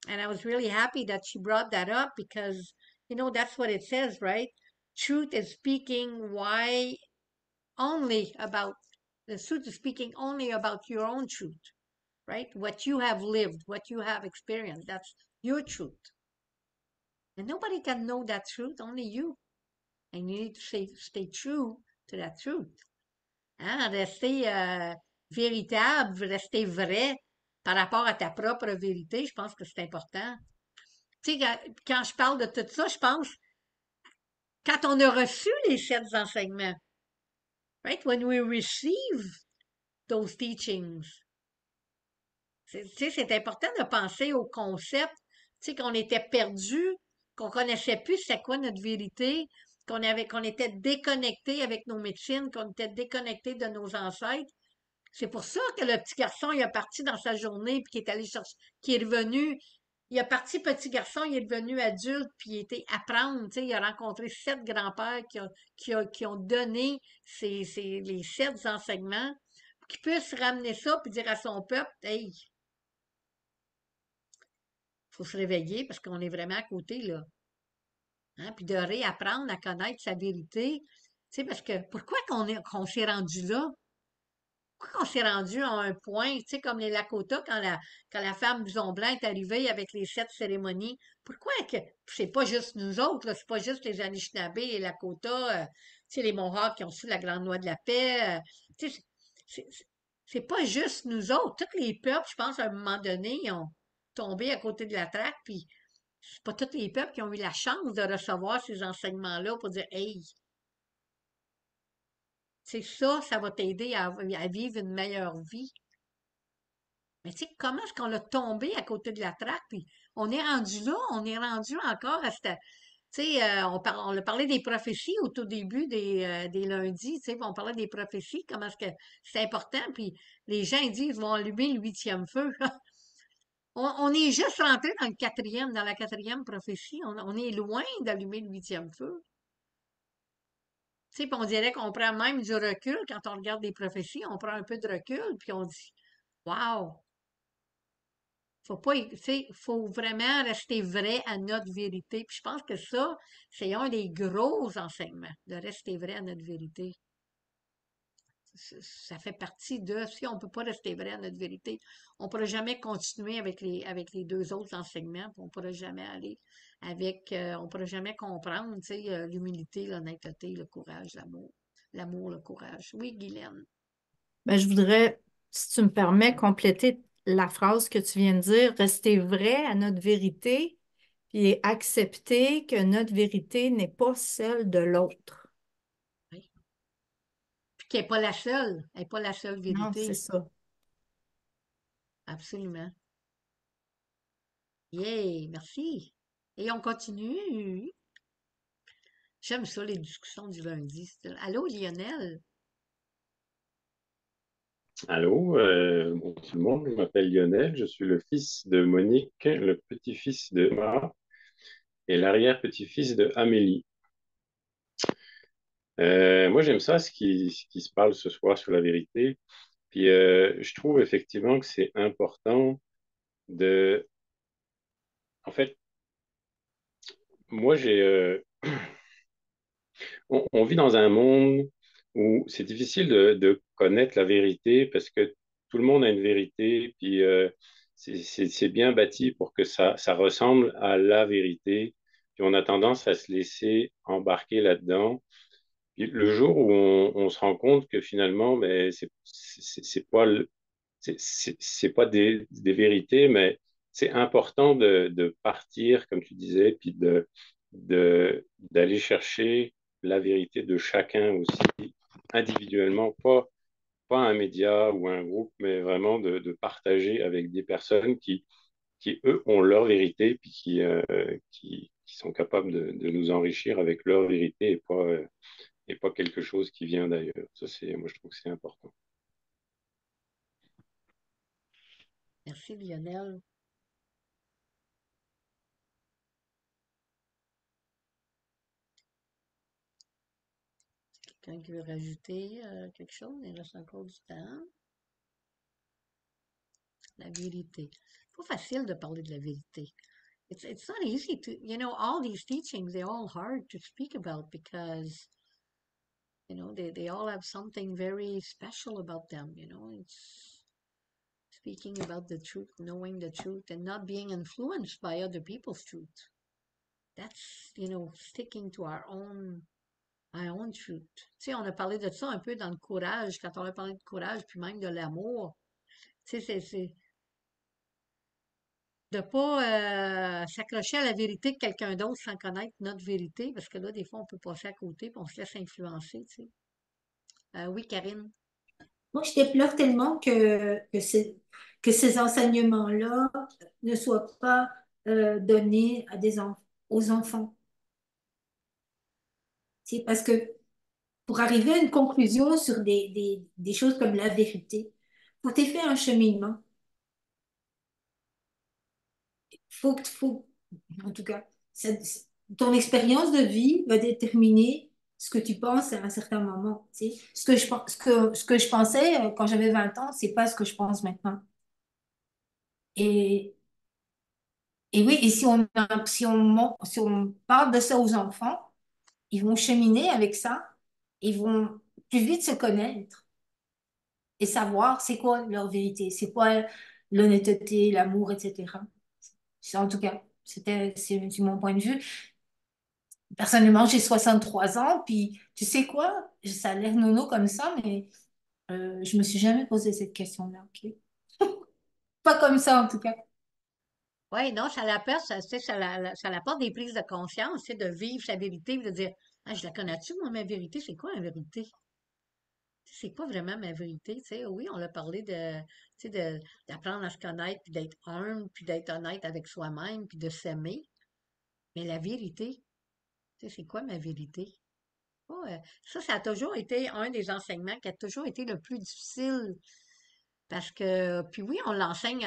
And I was really happy that she brought that up because, that's what it says, right? Truth is speaking why only about The truth is speaking only about your own truth, right? What you have lived, what you have experienced, that's your truth. And nobody can know that truth, only you. And you need to stay true to that truth. Hein? Rester véritable, rester vrai par rapport à ta propre vérité, je pense que c'est important. Tu sais, quand je parle de tout ça, je pense, quand on a reçu les 7 enseignements, right? When we receive those teachings, tu sais, c'est important de penser au concept, tu sais, qu'on était perdu, qu'on connaissait plus c'est quoi notre vérité, qu'on était déconnecté avec nos médecines, qu'on était déconnecté de nos ancêtres. C'est pour ça que le petit garçon, il est parti dans sa journée, puis qui est allé chercher, qui est revenu. Il est parti petit garçon, il est devenu adulte, puis il était apprendre, tu sais, il a rencontré 7 grands-pères qui ont donné les 7 enseignements, pour qu'il puisse ramener ça, puis dire à son peuple, hey, faut se réveiller parce qu'on est vraiment à côté, là. Hein? Puis de réapprendre à connaître sa vérité. Tu sais, parce que pourquoi qu'on s'est rendu là? Pourquoi on s'est rendu à un point, tu sais, comme les Lakota, quand la femme blouson blanc est arrivée avec les 7 cérémonies, pourquoi que c'est pas juste nous autres, là, c'est pas juste les Anishinaabe et Lakota, tu sais, les Mohawks qui ont su la grande loi de la paix, tu sais, c'est c'est- c'est pas juste nous autres. Tous les peuples, je pense, à un moment donné, ils ont tombé à côté de la traque, puis c'est pas tous les peuples qui ont eu la chance de recevoir ces enseignements-là pour dire, hey, c'est ça, ça va t'aider à vivre une meilleure vie. Mais tu sais, comment est-ce qu'on l'a tombé à côté de la traque? Puis on est rendu là, on est rendu encore à cette. Tu sais, on a parlé des prophéties au tout début des lundis, tu sais, puis on parlait des prophéties, comment est-ce que c'est important, puis les gens ils disent ils vont allumer le 8e feu. On est juste rentré dans la 4e prophétie. On est loin d'allumer le 8e feu. Tu sais, puis on dirait qu'on prend même du recul quand on regarde des prophéties, on prend un peu de recul, puis on dit, wow, faut pas, tu sais, faut vraiment rester vrai à notre vérité. Puis je pense que ça, c'est un des gros enseignements, de rester vrai à notre vérité. Ça fait partie de, si on peut pas rester vrai à notre vérité, on pourra jamais continuer avec les 2 autres enseignements, puis on pourra jamais aller on pourra jamais comprendre, tu sais, l'humilité, l'honnêteté, le courage, l'amour, le courage. Oui, Guylaine. Ben, je voudrais, si tu me permets, compléter la phrase que tu viens de dire, rester vrai à notre vérité, puis accepter que notre vérité n'est pas celle de l'autre. Oui. Puis qu'elle n'est pas la seule, elle n'est pas la seule Non, c'est vérité. ça. Absolument. Yay, merci. Et on continue. J'aime ça, les discussions du lundi. Allô, Lionel? Allô, bon tout le monde, je m'appelle Lionel, je suis le fils de Monique, le petit-fils de Emma et l'arrière-petit-fils de Amélie. Moi, j'aime ça, ce qui se parle ce soir sur la vérité. Puis, je trouve effectivement que c'est important de... En fait, moi, on vit dans un monde où c'est difficile de connaître la vérité parce que tout le monde a une vérité, puis c'est bien bâti pour que ça ressemble à la vérité. Puis on a tendance à se laisser embarquer là-dedans. Puis le jour où on se rend compte que finalement, ben, c'est pas c'est pas des vérités, mais c'est important de partir, comme tu disais, puis d'aller chercher la vérité de chacun aussi, individuellement, pas un média ou un groupe, mais vraiment de partager avec des personnes eux, ont leur vérité, puis qui sont capables de nous enrichir avec leur vérité et pas quelque chose qui vient d'ailleurs. Ça, moi, je trouve que c'est important. Merci, Lionel. Quelqu'un qui veut rajouter quelque chose? Il reste encore du temps. La vérité. Pas facile de parler de la vérité. It's not easy to, all these teachings, they're all hard to speak about because They all have something very special about them, It's speaking about the truth, knowing the truth, and not being influenced by other people's truth. That's, sticking to our own truth. Tu sais, on a parlé de ça un peu dans le courage, quand on a parlé de courage, puis même de l'amour. Tu sais, c'est de pas s'accrocher à la vérité de quelqu'un d'autre sans connaître notre vérité, parce que là, des fois, on peut passer à côté, puis on se laisse influencer, tu sais. Oui, Karine. Moi, je déplore tellement que ces enseignements-là ne soient pas donnés aux enfants. C'est parce que pour arriver à une conclusion sur des choses comme la vérité, faut que tu fait un cheminement. Faut, en tout cas, ton expérience de vie va déterminer ce que tu penses à un certain moment. Tu sais. Ce que je pensais quand j'avais 20 ans, c'est pas ce que je pense maintenant. Et, et oui, et si on parle de ça aux enfants, ils vont cheminer avec ça, ils vont plus vite se connaître et savoir c'est quoi leur vérité, c'est quoi l'honnêteté, l'amour, etc. En tout cas, c'est mon point de vue. Personnellement, j'ai 63 ans, puis tu sais quoi? Ça a l'air nono comme ça, mais je me suis jamais posé cette question-là, ok? Pas comme ça, en tout cas. Oui, non, ça l'apporte, tu sais, ça l'apporte des prises de conscience, tu sais, de vivre sa vérité, de dire, ah, je la connais-tu, moi, ma vérité? C'est quoi, ma vérité? C'est quoi vraiment ma vérité? Tu sais, oui, on a parlé tu sais, d'apprendre à se connaître, puis d'être humble, puis d'être honnête avec soi-même, puis de s'aimer. Mais la vérité, tu sais, c'est quoi ma vérité? Ça a toujours été un des enseignements qui a toujours été le plus difficile. Parce que, puis oui, on l'enseigne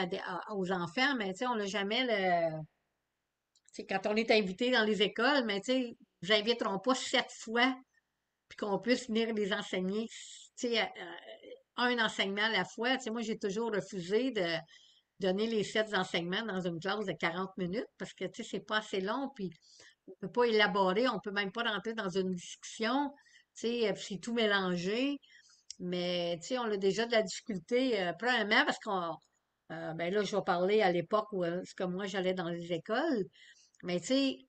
aux enfants, mais tu sais, on n'a jamais tu sais, quand on est invité dans les écoles, mais tu sais, ils nous inviteront pas 7 fois, puis qu'on puisse venir les enseigner, tu sais, un enseignement à la fois. Tu sais, moi, j'ai toujours refusé de donner les 7 enseignements dans une classe de 40 minutes parce que, tu sais, c'est pas assez long, puis on peut pas élaborer, on peut même pas rentrer dans une discussion, tu sais, puis c'est tout mélangé. Mais, tu sais, on a déjà de la difficulté, premièrement, parce ben là, je vais parler à l'époque où, ce que moi, j'allais dans les écoles, mais tu sais,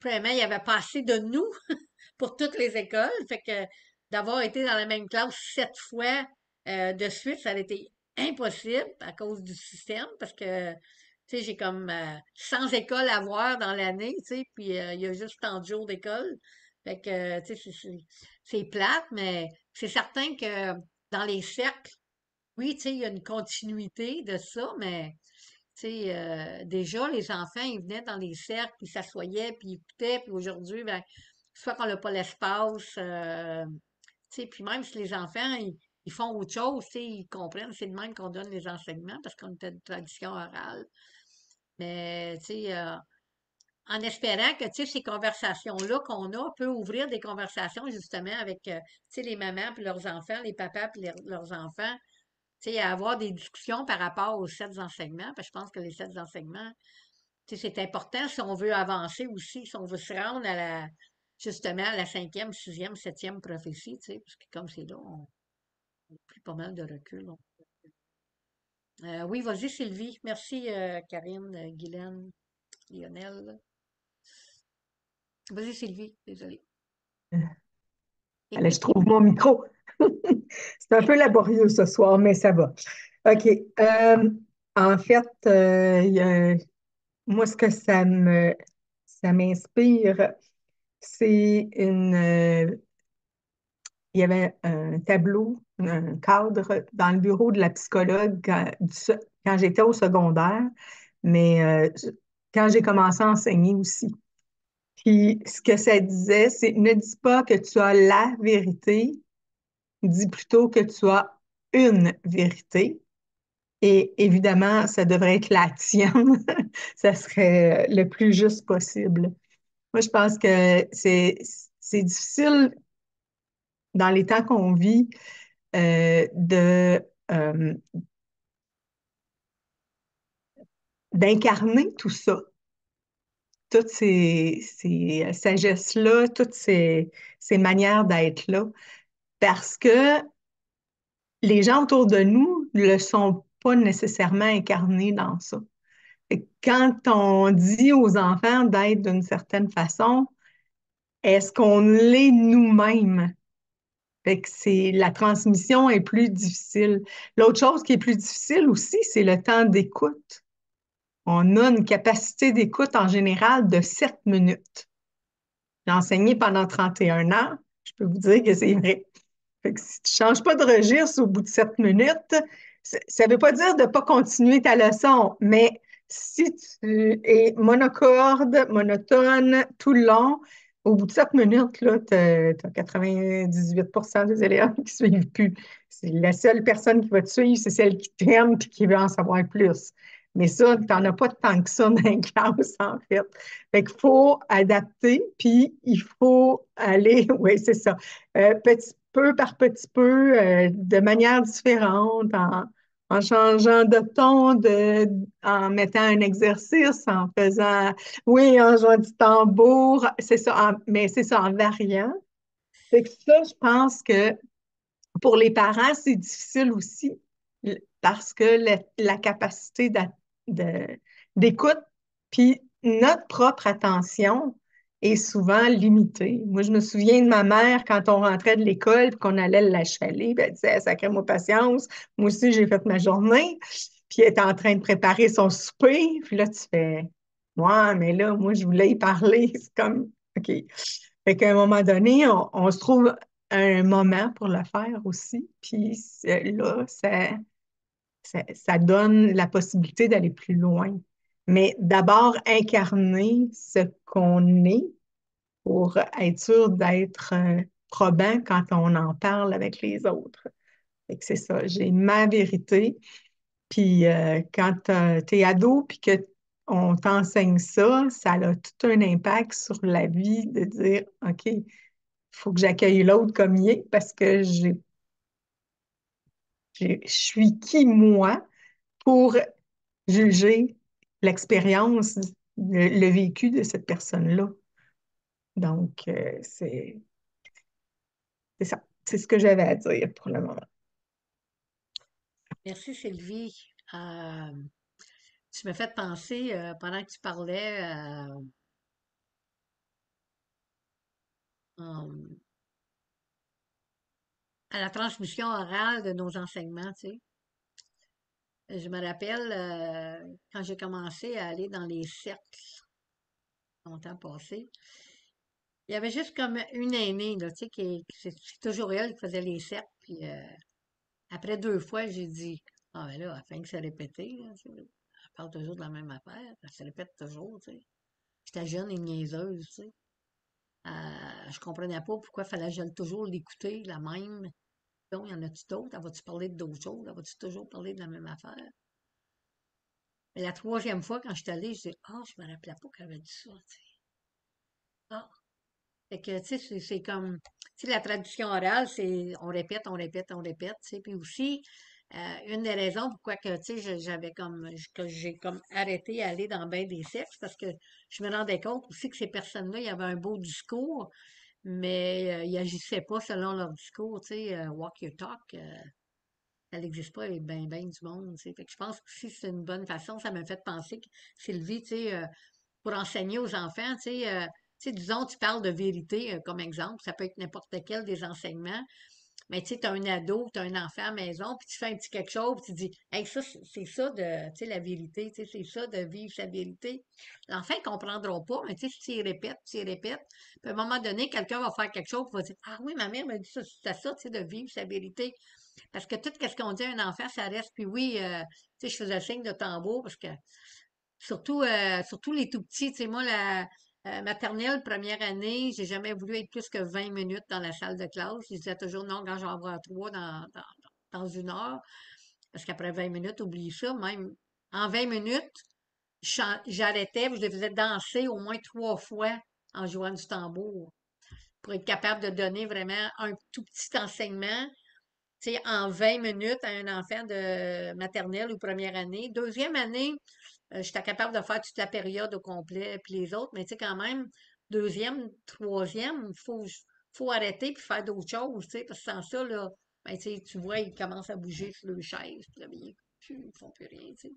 premièrement, il y avait pas assez de nous pour toutes les écoles. Fait que d'avoir été dans la même classe 7 fois de suite, ça a été impossible à cause du système parce que, tu sais, j'ai comme 100 écoles à voir dans l'année, tu sais, puis il y a juste tant de jours d'école. Fait que, tu sais, c'est plate, mais c'est certain que dans les cercles, oui, tu sais, il y a une continuité de ça, mais tu sais, déjà, les enfants, ils venaient dans les cercles, ils s'assoyaient, puis ils écoutaient, puis aujourd'hui, ben, soit qu'on n'a pas l'espace, tu sais, puis même si les enfants, ils font autre chose, tu sais, ils comprennent, c'est de même qu'on donne les enseignements, parce qu'on était de tradition orale. Mais, tu sais, en espérant que, tu sais, ces conversations-là qu'on a peut ouvrir des conversations, justement, avec, tu sais, les mamans puis leurs enfants, les papas puis leurs enfants, tu sais, à avoir des discussions par rapport aux 7 enseignements, parce que je pense que les 7 enseignements, tu sais, c'est important si on veut avancer aussi, si on veut se rendre justement, à la 5e, 6e, 7e prophétie, tu sais, parce que comme c'est là, on a pris pas mal de recul. Oui, vas-y, Sylvie. Merci, Karine, Guylaine, Lionel. Vas-y, Sylvie, désolée. Allez, je trouve mon micro. C'est un peu laborieux ce soir, mais ça va. OK. En fait, moi, ce que ça m'inspire, c'est il y avait un tableau, un cadre dans le bureau de la psychologue quand j'étais au secondaire, mais quand j'ai commencé à enseigner aussi. Puis ce que ça disait, c'est ne dis pas que tu as la vérité, dis plutôt que tu as une vérité. Et évidemment, ça devrait être la tienne. Ça serait le plus juste possible. Moi, je pense que c'est difficile dans les temps qu'on vit euh, d'incarner tout ça. toutes ces sagesses-là, toutes ces manières d'être là, parce que les gens autour de nous ne le sont pas nécessairement incarnés dans ça. Et quand on dit aux enfants d'être d'une certaine façon, est-ce qu'on l'est nous-mêmes? Fait que la transmission est plus difficile. L'autre chose qui est plus difficile aussi, c'est le temps d'écoute. On a une capacité d'écoute en général de 7 minutes. J'ai enseigné pendant 31 ans. Je peux vous dire que c'est vrai. Fait que si tu ne changes pas de registre au bout de 7 minutes, ça ne veut pas dire de ne pas continuer ta leçon, mais si tu es monocorde, monotone tout le long, au bout de 7 minutes, tu as 98% des élèves qui ne suivent plus. C'est la seule personne qui va te suivre, c'est celle qui t'aime et qui veut en savoir plus. Mais ça, tu n'en as pas tant que ça dans les classes, en fait. Fait qu'il faut adapter, puis il faut aller, oui, c'est ça, petit peu par petit peu, de manière différente, en changeant de ton, en mettant un exercice, en faisant, oui, en jouant du tambour, c'est ça, mais c'est ça, en variant. Fait que ça, je pense que pour les parents, c'est difficile aussi parce que la capacité d'écoute, puis notre propre attention est souvent limitée. Moi, je me souviens de ma mère quand on rentrait de l'école puis qu'on allait l'achaler, ben, elle disait, sacrez-moi patience, moi aussi j'ai fait ma journée, puis elle était en train de préparer son souper, puis là tu fais, ouais, mais là, moi je voulais y parler, c'est comme, OK. Fait qu'à un moment donné, on se trouve un moment pour le faire aussi. Puis là, ça donne la possibilité d'aller plus loin. Mais d'abord, incarner ce qu'on est pour être sûr d'être probant quand on en parle avec les autres. Fait que c'est ça, j'ai ma vérité. Puis quand tu es ado, puis que on t'enseigne ça, ça a tout un impact sur la vie de dire, OK, il faut que j'accueille l'autre comme il est parce que je suis qui, moi, pour juger l'expérience, le vécu de cette personne-là. Donc, c'est ça. C'est ce que j'avais à dire pour le moment. Merci Sylvie. Tu m'as fait penser, pendant que tu parlais, euh, à la transmission orale de nos enseignements, tu sais. Je me rappelle, quand j'ai commencé à aller dans les cercles, longtemps passé, il y avait juste comme une aînée, là, tu sais, c'est toujours elle qui faisait les cercles. Puis après 2 fois, j'ai dit, ah ben là, afin que ça répétait, là, tu sais, elle parle toujours de la même affaire, elle se répète toujours, tu sais. J'étais jeune et niaiseuse, tu sais. Je comprenais pas pourquoi fallait toujours l'écouter, la même. Donc, il y en a-tu d'autres? Elle va-tu parler d'autres choses? Elle va-tu toujours parler de la même affaire? Mais la 3e fois, quand je suis allée, je dis, ah, je me rappelais pas qu'elle avait dit ça, tu sais. Ah. Fait que, tu sais, c'est comme, tu sais, la tradition orale, c'est on répète, on répète, on répète, tu sais. Puis aussi, une des raisons pourquoi que, tu sais, j'avais comme, que j'ai comme arrêté à aller dans bien des sexes, parce que je me rendais compte aussi que ces personnes-là, il y avait un beau discours, mais ils agissaient pas selon leur discours, tu sais, walk your talk, ça n'existe pas avec ben, ben du monde, tu sais. Fait que je pense que si c'est une bonne façon, ça m'a fait penser que Sylvie, tu sais, pour enseigner aux enfants, tu sais, disons, tu parles de vérité comme exemple, ça peut être n'importe quel des enseignements, mais tu sais, tu as un ado, tu as un enfant à la maison, puis tu fais un petit quelque chose, puis tu dis, hey, ça, c'est ça de, tu sais, la vérité, tu sais, c'est ça de vivre sa vérité. L'enfant ne comprendra pas, mais tu sais, si tu y répètes, puis à un moment donné, quelqu'un va faire quelque chose, puis va dire, ah oui, ma mère m'a dit ça, c'est ça, tu sais, de vivre sa vérité. Parce que tout ce qu'on dit à un enfant, ça reste. Puis oui, tu sais, je faisais le signe de tambour parce que surtout les tout petits, tu sais, moi, la maternelle, première année, j'ai jamais voulu être plus que 20 minutes dans la salle de classe. Je disais toujours non, quand j'en vois 3 dans 1 heure. Parce qu'après 20 minutes, oublie ça. Même en 20 minutes, j'arrêtais, je les faisais danser au moins 3 fois en jouant du tambour pour être capable de donner vraiment un tout petit enseignement tu sais, en 20 minutes à un enfant de maternelle ou première année. Deuxième année, j'étais capable de faire toute la période au complet, puis les autres, mais tu sais, quand même, deuxième, troisième, faut arrêter puis faire d'autres choses, tu sais, parce que sans ça, là, ben, tu vois, ils commencent à bouger sur le chaise, puis là, ben, ils font plus rien, tu sais.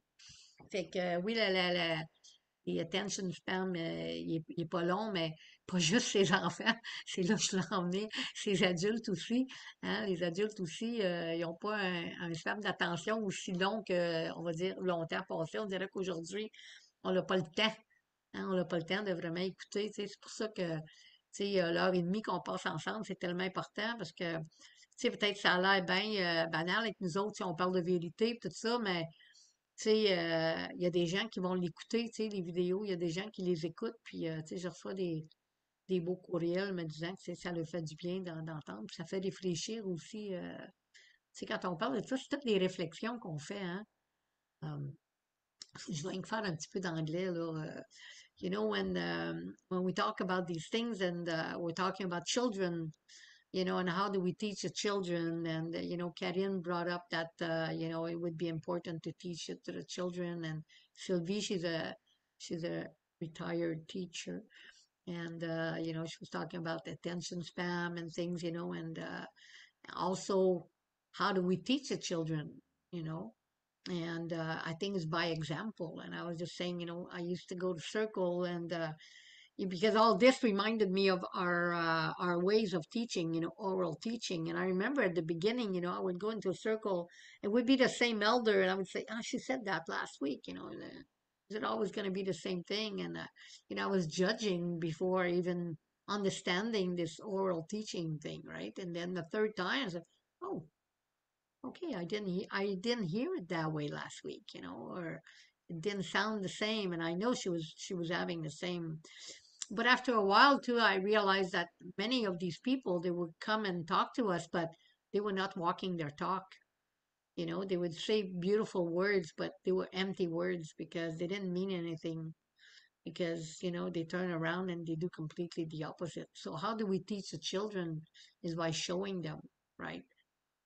Fait que, oui, et attention span, il est pas long, mais pas juste ses enfants. C'est là que je l'ai emmené. Ses adultes aussi. Hein, les adultes aussi, ils n'ont pas un span d'attention aussi long que, on va dire, longtemps passé. On dirait qu'aujourd'hui, on n'a pas le temps. Hein, on n'a pas le temps de vraiment écouter. Tu sais, c'est pour ça que, tu sais, l'heure et demie qu'on passe ensemble, c'est tellement important parce que, tu sais, peut-être ça a l'air bien banal avec nous autres, si on parle de vérité et tout ça, mais tu sais, il y a des gens qui vont l'écouter, tu sais, les vidéos, il y a des gens qui les écoutent, puis, tu sais, je reçois des beaux courriels me disant que ça leur fait du bien d'entendre, puis ça fait réfléchir aussi. Tu sais, quand on parle de ça, c'est toutes les réflexions qu'on fait, hein. Um, je vais faire un petit peu d'anglais, là. You know, when we talk about these things and we're talking about children, you know, and how do we teach the children? And, you know, Karine brought up that, you know, it would be important to teach it to the children. And Sylvie, she's a retired teacher. And, you know, she was talking about attention span and things, you know, and also how do we teach the children, you know? And I think it's by example. And I was just saying, you know, I used to go to Circle and because all this reminded me of our ways of teaching, you know, oral teaching. And I remember at the beginning, you know, I would go into a circle, it would be the same elder, and I would say, "Ah, she said that last week," you know. And, is it always going to be the same thing? And you know, I was judging before even understanding this oral teaching thing, right? And then the third time, I said, "Oh, okay, I didn't hear it that way last week," you know, or it didn't sound the same. And I know she was having the same. But after a while too, I realized that many of these people, they would come and talk to us, but they were not walking their talk. You know, they would say beautiful words, but they were empty words because they didn't mean anything. Because, you know, they turn around and they do completely the opposite. So how do we teach the children is by showing them, right?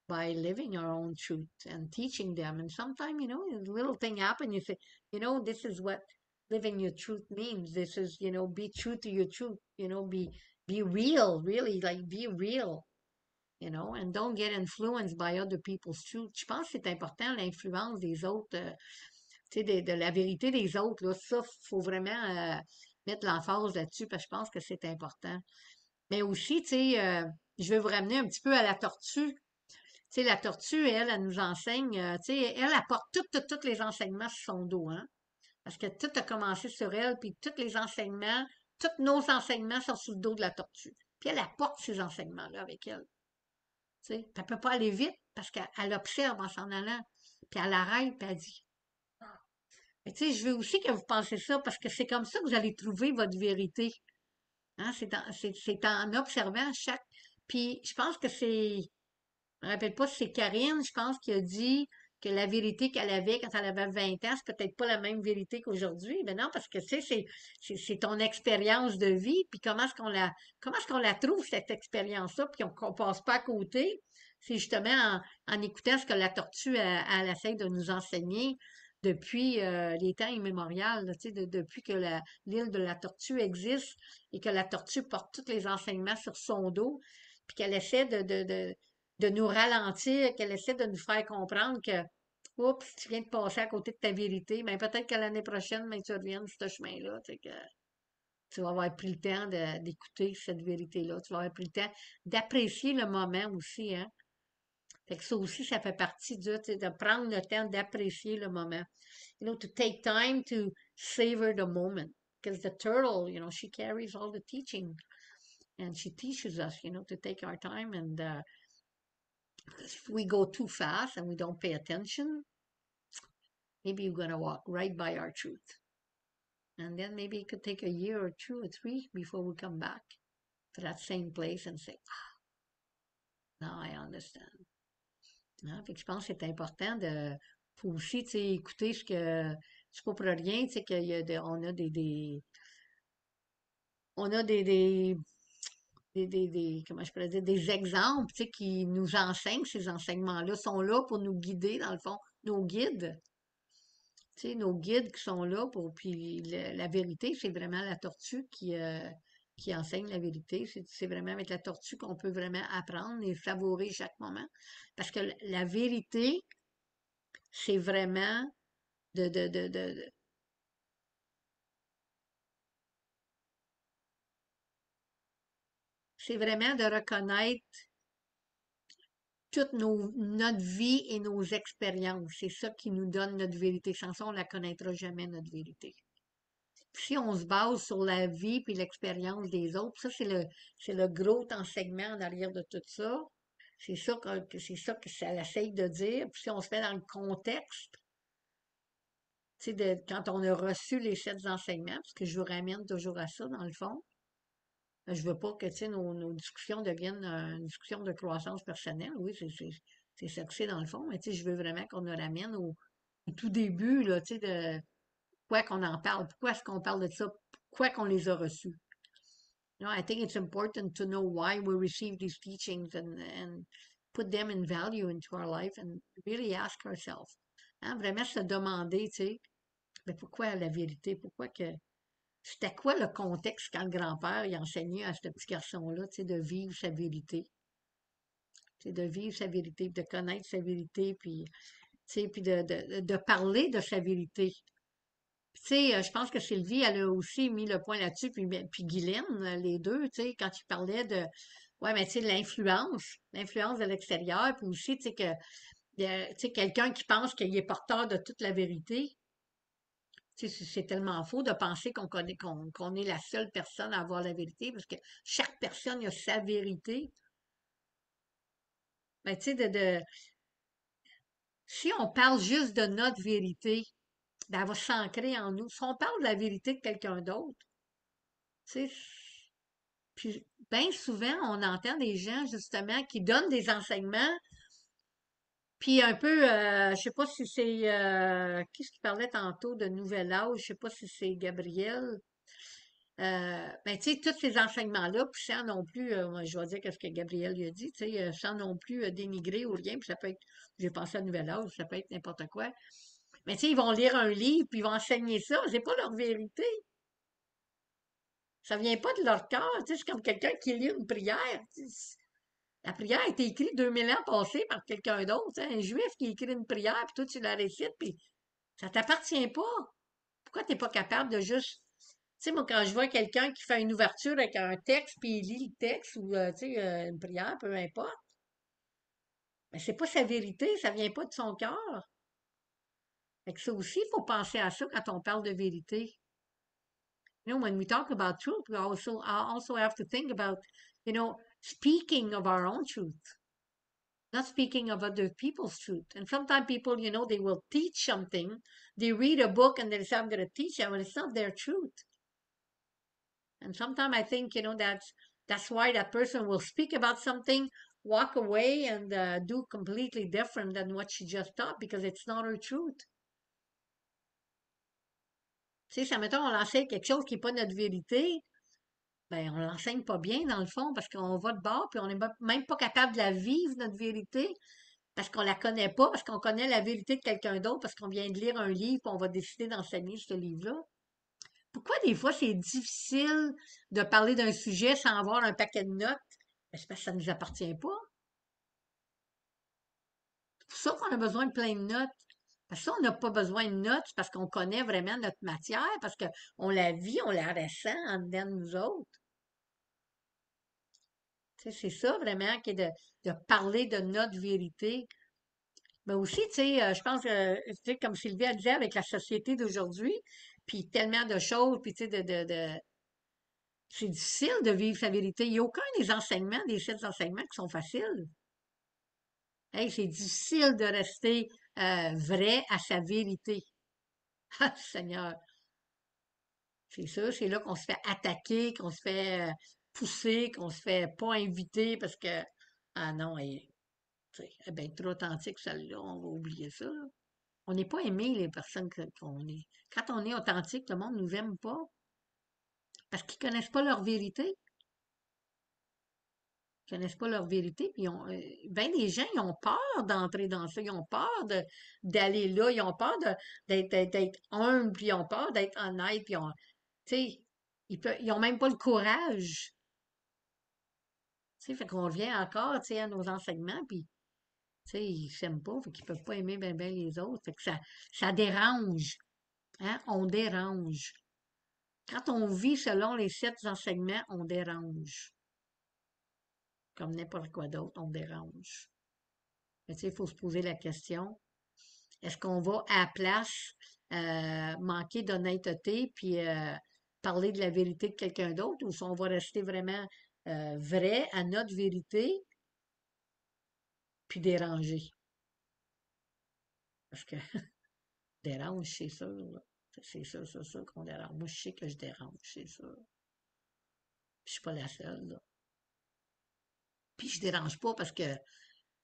By living our own truth and teaching them. And sometimes, you know, a little thing happen, you say, you know, this is what living your truth means. This is, you know, be true to your truth, you know, be real, really, like be real, you know, and don't get influenced by other people's truth. Je pense que c'est important, l'influence des autres, tu sais, de la vérité des autres, là, ça, faut vraiment mettre l'emphase là-dessus, parce que je pense que c'est important. Mais aussi, tu sais, je vais vous ramener un petit peu à la tortue. Tu sais, la tortue, elle nous enseigne, tu sais, elle apporte tous les enseignements sur son dos, hein. Parce que tout a commencé sur elle, puis tous les enseignements, tous nos enseignements sont sur le dos de la tortue. Puis elle apporte ces enseignements-là avec elle. Tu sais, puis elle peut pas aller vite parce qu'elle observe en s'en allant. Puis elle arrête, puis elle dit. Mais tu sais, je veux aussi que vous pensiez ça parce que c'est comme ça que vous allez trouver votre vérité. Hein? C'est en observant chaque. Puis je pense que je me rappelle pas si c'est Karine, je pense, qui a dit que la vérité qu'elle avait quand elle avait 20 ans, c'est peut-être pas la même vérité qu'aujourd'hui. Mais non, parce que tu sais, c'est ton expérience de vie, puis comment est-ce qu'on la trouve, cette expérience-là, puis qu'on passe pas à côté. C'est justement en écoutant ce que la tortue, elle essaie de nous enseigner depuis les temps immémoriaux, là, tu sais, depuis que l'île de la tortue existe et que la tortue porte tous les enseignements sur son dos, puis qu'elle essaie de nous ralentir, qu'elle essaie de nous faire comprendre que, oups, tu viens de passer à côté de ta vérité, mais peut-être que l'année prochaine, mais tu reviennes sur ce chemin-là, tu sais, que tu vas avoir pris le temps d'écouter cette vérité-là, tu vas avoir pris le temps d'apprécier le moment aussi, hein. Fait que ça aussi, ça fait partie tu sais, de prendre le temps d'apprécier le moment. You know, to take time to savor the moment. Because the turtle, you know, she carries all the teaching. And she teaches us, you know, to take our time and if we go too fast and we don't pay attention, maybe we're going to walk right by our truth. And then maybe it could take a year or 2 or 3 before we come back to that same place and say, now I understand. Hein? Fait que je pense que c'est important faut aussi, tu sais, écouter ce que, c'est pas pour rien, tu sais, on a des comment je pourrais dire, des exemples, tu sais, qui nous enseignent. Ces enseignements-là sont là pour nous guider, dans le fond, nos guides. Tu sais, nos guides qui sont là pour. Puis la vérité, c'est vraiment la tortue qui enseigne la vérité. C'est vraiment avec la tortue qu'on peut vraiment apprendre et savourer chaque moment. Parce que la vérité, c'est vraiment de- c'est vraiment de reconnaître toute notre vie et nos expériences. C'est ça qui nous donne notre vérité. Sans ça, on ne la connaîtra jamais, notre vérité. Si on se base sur la vie puis l'expérience des autres, ça, c'est le gros enseignement en arrière de tout ça. C'est ça que ça essaye de dire. Puis si on se met dans le contexte, tu sais, quand on a reçu les 7 enseignements, parce que je vous ramène toujours à ça, dans le fond, je veux pas que, tu sais, nos discussions deviennent une discussion de croissance personnelle. Oui, c'est ça que c'est dans le fond, mais tu sais, je veux vraiment qu'on nous ramène au tout début, là, tu sais, de pourquoi qu'on en parle, pourquoi est-ce qu'on parle de ça, pourquoi qu'on les a reçus. I think it's important to know why we receive these teachings and put them in value into our life and really ask ourselves. Hein, vraiment se demander, tu sais, mais pourquoi la vérité? Pourquoi que c'était quoi le contexte quand le grand-père il enseignait à ce petit garçon-là, tu sais, de vivre sa vérité? Tu sais, de vivre sa vérité, de connaître sa vérité, puis, tu sais, puis de parler de sa vérité. Tu sais, je pense que Sylvie, elle a aussi mis le point là-dessus, puis Guylaine, les deux, tu sais, quand ils parlaient de, ouais, mais tu sais, l'influence de l'extérieur, puis aussi, tu sais, tu sais, quelqu'un qui pense qu'il est porteur de toute la vérité, tu sais, c'est tellement faux de penser qu'on est la seule personne à avoir la vérité, parce que chaque personne a sa vérité. Mais tu sais, si on parle juste de notre vérité, ben, elle va s'ancrer en nous. Si on parle de la vérité de quelqu'un d'autre, tu sais, puis bien souvent, on entend des gens, justement, qui donnent des enseignements, puis un peu, je sais pas si c'est, qui ce qui parlait tantôt de nouvel âge, je sais pas si c'est Gabriel. Ben, tu sais, tous ces enseignements-là, puis sans non plus, moi, je vais dire qu'est-ce que Gabriel lui a dit, tu sais, sans non plus dénigrer ou rien, puis ça peut être, j'ai pensé à nouvel âge, ça peut être n'importe quoi. Mais tu sais, ils vont lire un livre, puis ils vont enseigner ça, c'est pas leur vérité. Ça vient pas de leur cœur, tu sais, c'est comme quelqu'un qui lit une prière. La prière a été écrite 2000 ans passés par quelqu'un d'autre, tu sais, un juif qui écrit une prière, puis toi tu la récites, puis ça t'appartient pas. Pourquoi t'es pas capable de juste... Tu sais, moi, quand je vois quelqu'un qui fait une ouverture avec un texte, puis il lit le texte, ou, tu sais, une prière, peu importe, mais c'est pas sa vérité, ça vient pas de son cœur. Fait que ça aussi, il faut penser à ça quand on parle de vérité. When we talk about truth, we also have to think about, speaking of our own truth, not speaking of other people's truth. And sometimes people, they will teach something. They read a book and they say, I'm going to teach them, and it's not their truth. And sometimes I think, that's why that person will speak about something, walk away, and do completely different than what she just taught because it's not her truth. Tu sais, ça mettons, on enseigne quelque chose qui n'est pas notre vérité, ben, on l'enseigne pas bien dans le fond parce qu'on va de bord puis on n'est même pas capable de la vivre, notre vérité, parce qu'on la connaît pas, parce qu'on connaît la vérité de quelqu'un d'autre, parce qu'on vient de lire un livre puis on va décider d'enseigner ce livre-là. Pourquoi des fois c'est difficile de parler d'un sujet sans avoir un paquet de notes? Ben, c'est parce que ça ne nous appartient pas. C'est pour ça qu'on a besoin de plein de notes. Parce que ça, on n'a pas besoin de notes, c'est parce qu'on connaît vraiment notre matière, parce qu'on la vit, on la ressent en dedans de nous autres. Tu sais, c'est ça vraiment qui est de parler de notre vérité. Mais aussi, tu sais, je pense que, tu sais, comme Sylvie a dit, avec la société d'aujourd'hui, puis tellement de choses, puis tu sais, c'est difficile de vivre sa vérité. Il n'y a aucun des enseignements, des 7 enseignements qui sont faciles. Hey, c'est difficile de rester vrai à sa vérité. Ah, Seigneur, c'est ça, c'est là qu'on se fait attaquer, qu'on se fait pousser, qu'on se fait pas inviter parce que, ah non, tu sais, elle est bien trop authentique, celle-là, on va oublier ça, là. On n'est pas aimé, les personnes qu'on est. Quand on est authentique, le monde nous aime pas parce qu'ils connaissent pas leur vérité. connaissent pas leur vérité, puis ben des gens, ils ont peur d'entrer dans ça, ils ont peur d'aller là, ils ont peur d'être humbles, puis ils ont peur d'être honnêtes, puis tu sais, ils ont même pas le courage. Tu sais, fait qu'on revient encore, tu sais, à nos enseignements, puis, tu sais, ils s'aiment pas, fait qu'ils peuvent pas aimer ben les autres, fait que ça dérange, hein, on dérange. Quand on vit selon les 7 enseignements, on dérange. Comme n'importe quoi d'autre, on dérange. Mais tu sais, il faut se poser la question, est-ce qu'on va à la place manquer d'honnêteté puis parler de la vérité de quelqu'un d'autre ou si on va rester vraiment vrai à notre vérité puis déranger? Parce que dérange, c'est sûr, là. C'est sûr qu'on dérange. Moi, je sais que je dérange, c'est sûr. Puis je suis pas la seule, là. Puis je dérange pas parce que tu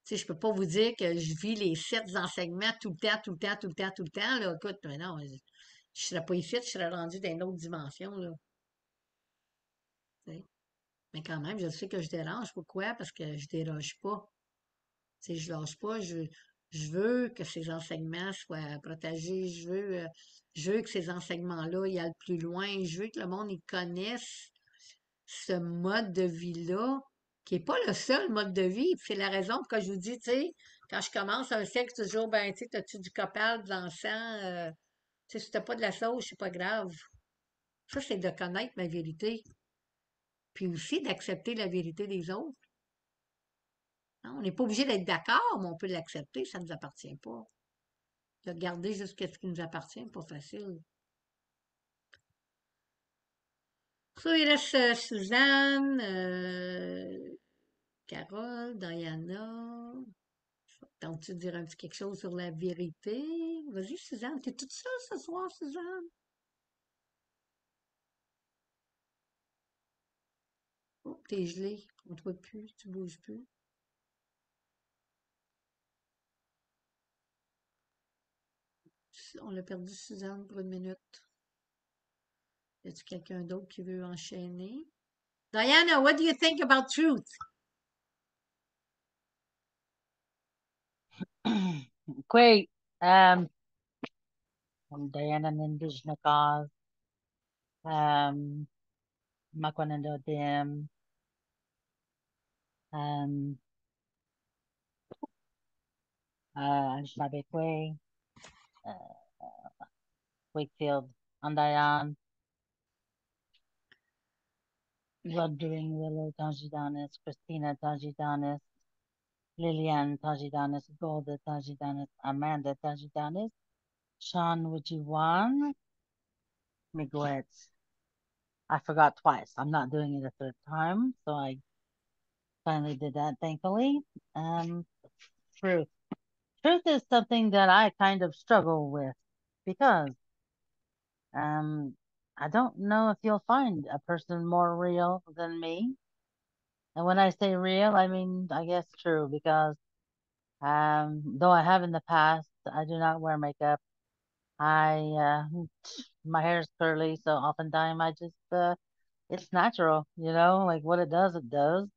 sais, je peux pas vous dire que je vis les 7 enseignements tout le temps, tout le temps, tout le temps, tout le temps, là. Écoute, mais non, je serais pas ici, je serais rendu dans une autre dimension, là. Tu sais. Mais quand même, je sais que je dérange. Pourquoi? Parce que je déroge pas. Tu sais, je lâche pas. Je veux que ces enseignements soient protégés. Je veux que ces enseignements-là y aillent plus loin. Je veux que le monde y connaisse ce mode de vie-là, qui est pas le seul mode de vie. Puis c'est la raison pour laquelle je vous dis, tu sais, quand je commence un sexe, toujours, ben, tu sais, t'as-tu du copal, de l'encens, tu sais, si t'as pas de la sauce, c'est pas grave. Ça, c'est de connaître ma vérité. Puis aussi d'accepter la vérité des autres. Hein, on n'est pas obligé d'être d'accord, mais on peut l'accepter, ça ne nous appartient pas. De garder jusqu'à ce qui nous appartient, pas facile. Ça, il reste Suzanne, Carole, Diana. Tentes-tu de dire un petit quelque chose sur la vérité? Vas-y, Suzanne. T'es toute seule ce soir, Suzanne? Oh, t'es gelée. On te voit plus. Tu bouges plus. On l'a perdu, Suzanne, pour une minute. Y a-t-il quelqu'un d'autre qui veut enchaîner? Diana, what do you think about truth? Great. I'm Diana Nindijnikov. Makwanando Dim. Anishinaabe Wakefield, Andayan, Rugdering Willow Tajidanis, Christina Tajidanis, Lillian Tajidanis, Golda Tajidanis, Amanda Tajidanis, Sean Wijiwan, Miguet. I forgot twice. I'm not doing it a third time, so I finally did that, thankfully. Truth. Truth is something that I kind of struggle with because I don't know if you'll find a person more real than me. And when I say real, I mean, I guess true because though I have in the past, I do not wear makeup. My hair is curly, so oftentimes I just, it's natural, like what it does, it does.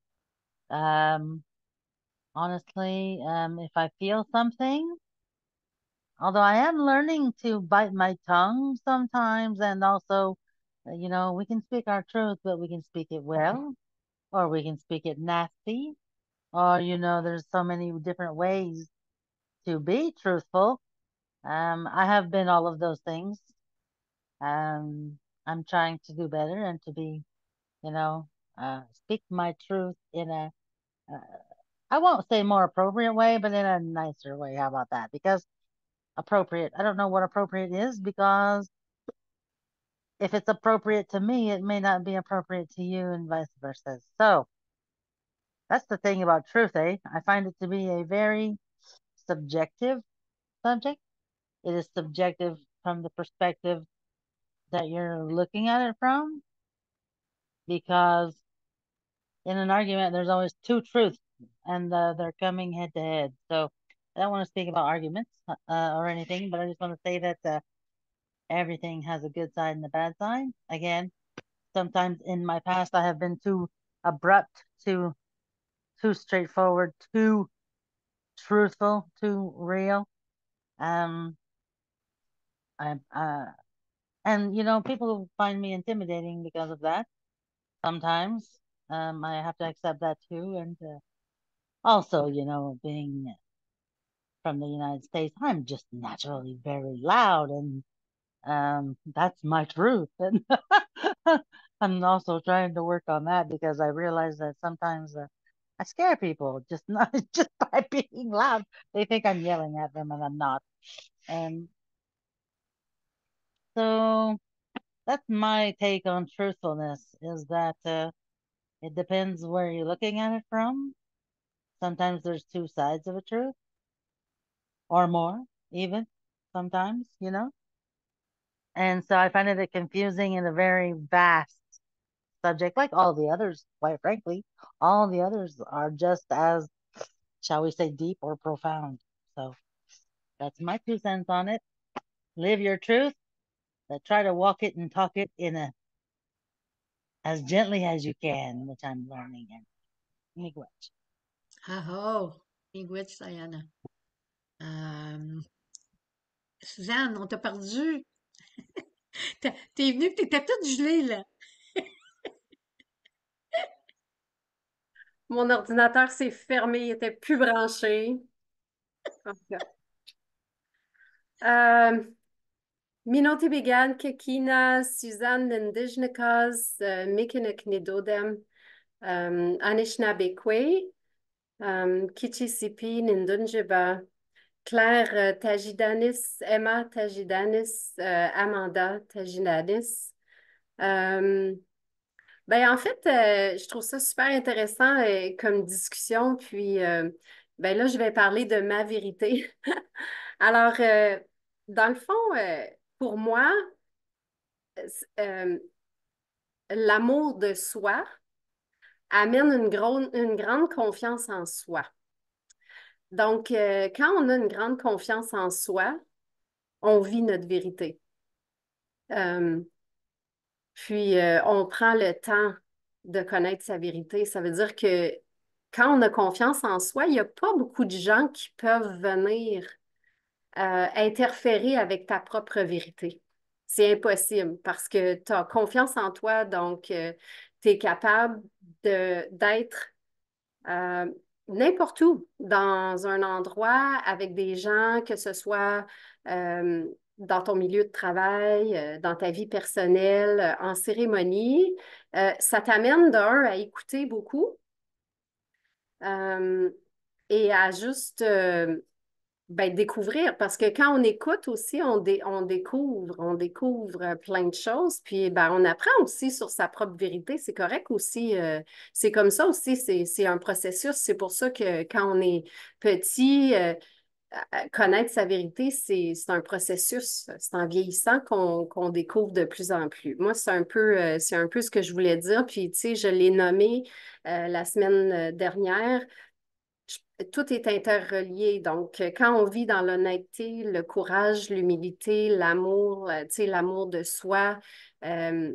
Honestly, if I feel something, although I am learning to bite my tongue sometimes, and also, we can speak our truth, but we can speak it well, or we can speak it nasty, or, there's so many different ways to be truthful. I have been all of those things. I'm trying to do better and to be, speak my truth in uh, I won't say more appropriate way, but in a nicer way. How about that? Because appropriate, I don't know what appropriate is because if it's appropriate to me, it may not be appropriate to you and vice versa. So that's the thing about truth, eh? I find it to be a very subjective subject. It is subjective from the perspective that you're looking at it from because in an argument, there's always two truths and they're coming head to head. So I don't want to speak about arguments or anything, but I just want to say that everything has a good side and a bad side. Again, sometimes in my past, I have been too abrupt to too straightforward, too truthful, too real. Um, and people find me intimidating because of that. Sometimes, I have to accept that too. And also, being from the United States, I'm just naturally very loud, and that's my truth. And I'm also trying to work on that because I realize that sometimes I scare people just not just by being loud. They think I'm yelling at them, and I'm not. And so that's my take on truthfulness, is that it depends where you're looking at it from. Sometimes there's two sides of a truth, or more, even sometimes. And so I find it confusing and a very vast subject, like all the others, quite frankly. All the others are just as, shall we say, deep or profound. So that's my 2 cents on it. Live your truth, but try to walk it and talk it in as gently as you can, which I'm learning in English. Ah, miigwech, Diana. Suzanne, on t'a perdu. T'es venue, t'étais toute gelée, là. Mon ordinateur s'est fermé, il était plus branché. En tout cas. Minoti Kekina, Suzanne Nindijnikas, Mikinik Nidodem, Anishinabekwe, Kichisipi Nindunjiba, Claire Tajidanis, Emma Tajidanis, Amanda Tajidanis. En fait, je trouve ça super intéressant comme discussion. Puis, là, je vais parler de ma vérité. Alors, dans le fond, pour moi, euh, l'amour de soi amène une grande confiance en soi. Donc, quand on a une grande confiance en soi, on vit notre vérité. Euh, Puis, on prend le temps de connaître sa vérité. Ça veut dire que quand on a confiance en soi, il n'y a pas beaucoup de gens qui peuvent venir interférer avec ta propre vérité. C'est impossible parce que tu as confiance en toi, donc tu es capable d'être euh, n'importe où, dans un endroit, avec des gens, que ce soit euh, dans ton milieu de travail, dans ta vie personnelle, en cérémonie. Ça t'amène d'un à écouter beaucoup euh, et à juste découvrir, parce que quand on écoute aussi, on découvre plein de choses, puis on apprend aussi sur sa propre vérité. C'est correct aussi. C'est comme ça aussi, c'est un processus. C'est pour ça que quand on est petit, connaître sa vérité, c'est un processus. C'est en vieillissant qu'on découvre de plus en plus. Moi, c'est un peu ce que je voulais dire. Puis, tu sais, je l'ai nommé la semaine dernière. Tout est interrelié. Donc, quand on vit dans l'honnêteté, le courage, l'humilité, l'amour, tu sais, l'amour de soi, euh,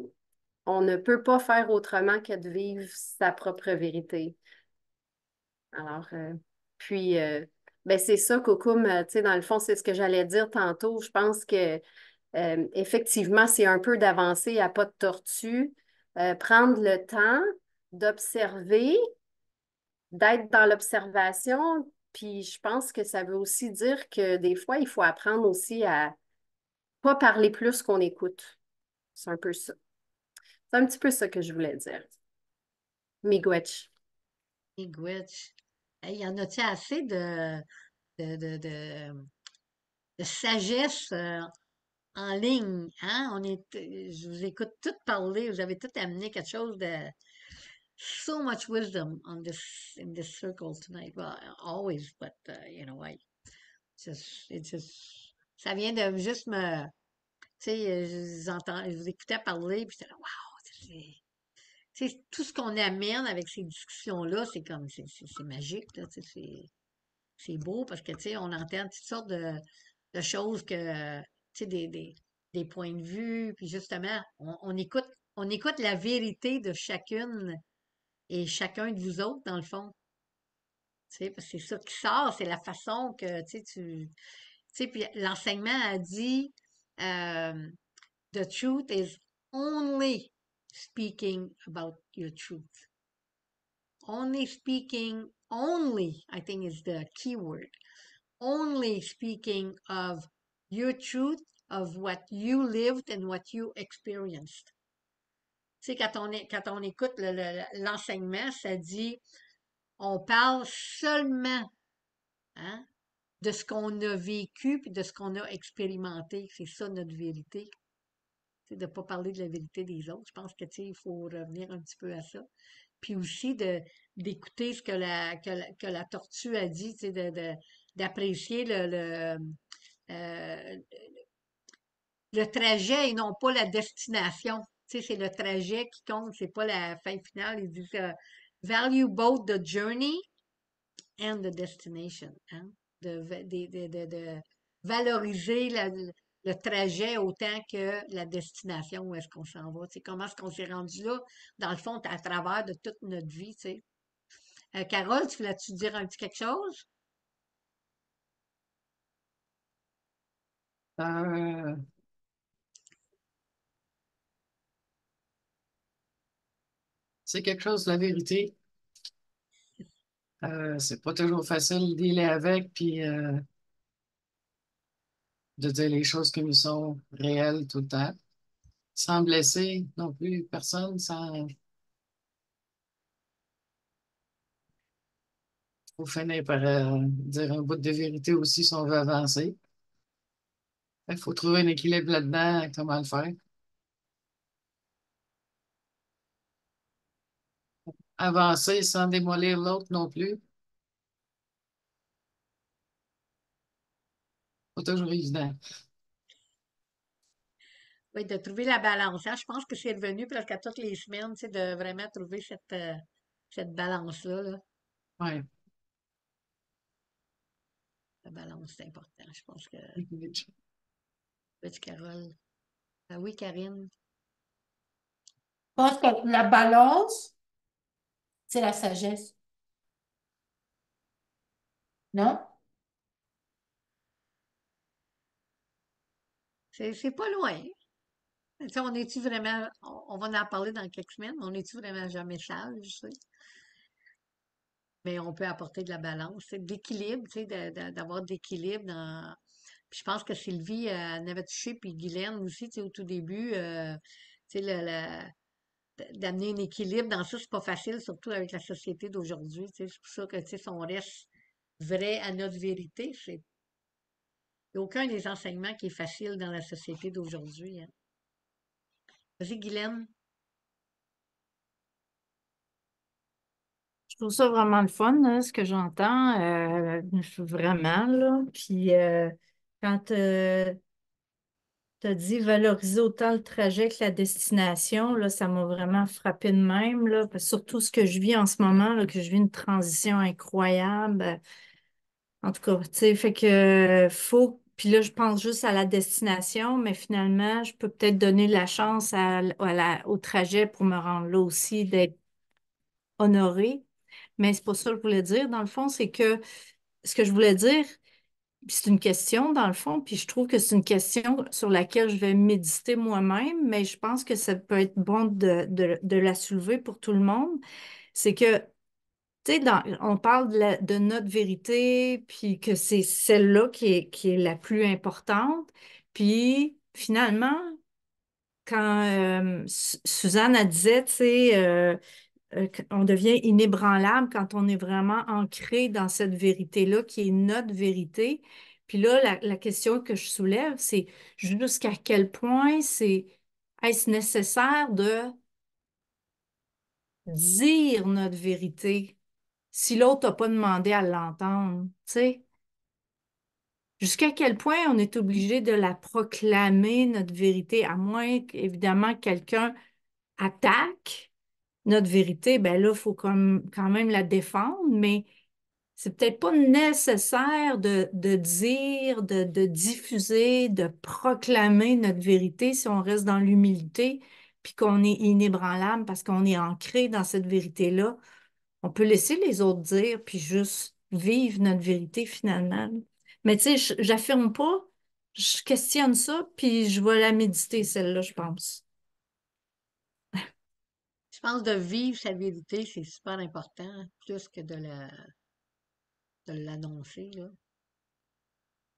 on ne peut pas faire autrement que de vivre sa propre vérité. Alors, puis, c'est ça, Cocoum, tu sais, dans le fond, c'est ce que j'allais dire tantôt. Je pense que, effectivement, c'est un peu d'avancer à pas de tortue, prendre le temps d'observer, d'être dans l'observation. Puis je pense que ça veut aussi dire que des fois, il faut apprendre aussi à pas parler plus qu'on écoute. C'est un peu ça. C'est un petit peu ça que je voulais dire. Miigwech. Miigwech. Hey, y en a-tu assez de, de, de, de sagesse en ligne, hein? Je vous écoute tout parler, vous avez tout amené quelque chose de so much wisdom in this circle tonight. Well, always, but ça vient de juste me, tu sais, je vous écoutais parler, puis j'étais là, wow, tu sais, tout ce qu'on amène avec ces discussions-là, c'est comme, c'est magique, là, tu sais, c'est beau parce que, tu sais, on entend toutes sortes de choses que, tu sais, des points de vue, puis justement, on écoute la vérité de chacune et chacun de vous autres, dans le fond. Tu sais, parce que c'est ça qui sort, c'est la façon que, tu sais, puis l'enseignement a dit, euh, the truth is only speaking about your truth. Only speaking, only, I think is the key word. Only speaking of your truth, of what you lived and what you experienced. Tu sais, quand on écoute l'enseignement, ça dit, on parle seulement, hein, de ce qu'on a vécu puis de ce qu'on a expérimenté. C'est ça notre vérité. C'est de ne pas parler de la vérité des autres. Je pense que, tu sais, il faut revenir un petit peu à ça. Puis aussi d'écouter ce que que la tortue a dit, tu sais, d'apprécier euh, le trajet et non pas la destination. Tu sais, c'est le trajet qui compte, c'est pas la fin finale. Ils disent value both the journey and the destination. Hein? De valoriser le trajet autant que la destination, où est-ce qu'on s'en va. Tu sais, comment est-ce qu'on s'est rendu là? Dans le fond, à travers de toute notre vie. Tu sais. Carole, tu voulais-tu dire un petit quelque chose? Euh, c'est quelque chose, la vérité. C'est pas toujours facile d'y aller avec, puis de dire les choses qui nous sont réelles tout le temps, sans blesser non plus personne, sans faut finir par dire un bout de vérité aussi si on veut avancer. Il faut trouver un équilibre là-dedans, comment le faire. Avancer sans démolir l'autre non plus, pas toujours évident. Oui, de trouver la balance. Hein? Je pense que c'est revenu presque à toutes les semaines, c'est de vraiment trouver cette balance-là. Là. Ouais. La balance, c'est important. Je pense que. Oui, Carole. Ah oui, Karine. Je pense que la balance, c'est la sagesse, non? C'est pas loin. Tu sais, on est-tu vraiment. On va en parler dans quelques semaines, mais on est-tu vraiment jamais sage, tu sais? Mais on peut apporter de la balance, c'est de l'équilibre, tu sais, d'avoir de l'équilibre dans. Puis je pense que Sylvie en avait touché, puis Guylaine aussi, tu sais, au tout début, tu sais, d'amener un équilibre dans ça, c'est pas facile, surtout avec la société d'aujourd'hui, tu sais. C'est pour ça que, tu sais, si on reste vrai à notre vérité, c'est. Il n'y a aucun des enseignements qui est facile dans la société d'aujourd'hui, hein. Vas-y, Guylaine. Je trouve ça vraiment le fun, là, ce que j'entends, vraiment, là. Puis quand tu as dit valoriser autant le trajet que la destination, là, ça m'a vraiment frappé de même, là, parce que surtout ce que je vis en ce moment, là, que je vis une transition incroyable. En tout cas, tu sais, fait que faut. Puis là, je pense juste à la destination, mais finalement, je peux peut-être donner la chance au trajet pour me rendre là aussi, d'être honorée. Mais c'est pas ça que je voulais dire. Dans le fond, c'est que ce que je voulais dire, puis c'est une question dans le fond, puis je trouve que c'est une question sur laquelle je vais méditer moi-même, mais je pense que ça peut être bon de la soulever pour tout le monde. C'est que, tu sais, on parle de notre vérité, puis que c'est celle-là qui est la plus importante. Puis finalement, quand Suzanne elle disait, tu sais, on devient inébranlable quand on est vraiment ancré dans cette vérité-là qui est notre vérité. Puis là, la question que je soulève, c'est jusqu'à quel point est-ce nécessaire de dire notre vérité si l'autre n'a pas demandé à l'entendre, tu sais? Jusqu'à quel point on est obligé de la proclamer, notre vérité, à moins qu'évidemment quelqu'un attaque notre vérité, ben là, il faut quand même la défendre, mais c'est peut-être pas nécessaire de dire, de diffuser, de proclamer notre vérité si on reste dans l'humilité, puis qu'on est inébranlable parce qu'on est ancré dans cette vérité-là. On peut laisser les autres dire, puis juste vivre notre vérité finalement. Mais tu sais, j'affirme pas, je questionne ça, puis je vais la méditer, celle-là, je pense. Je pense de vivre sa vérité, c'est super important, plus que de l'annoncer, là.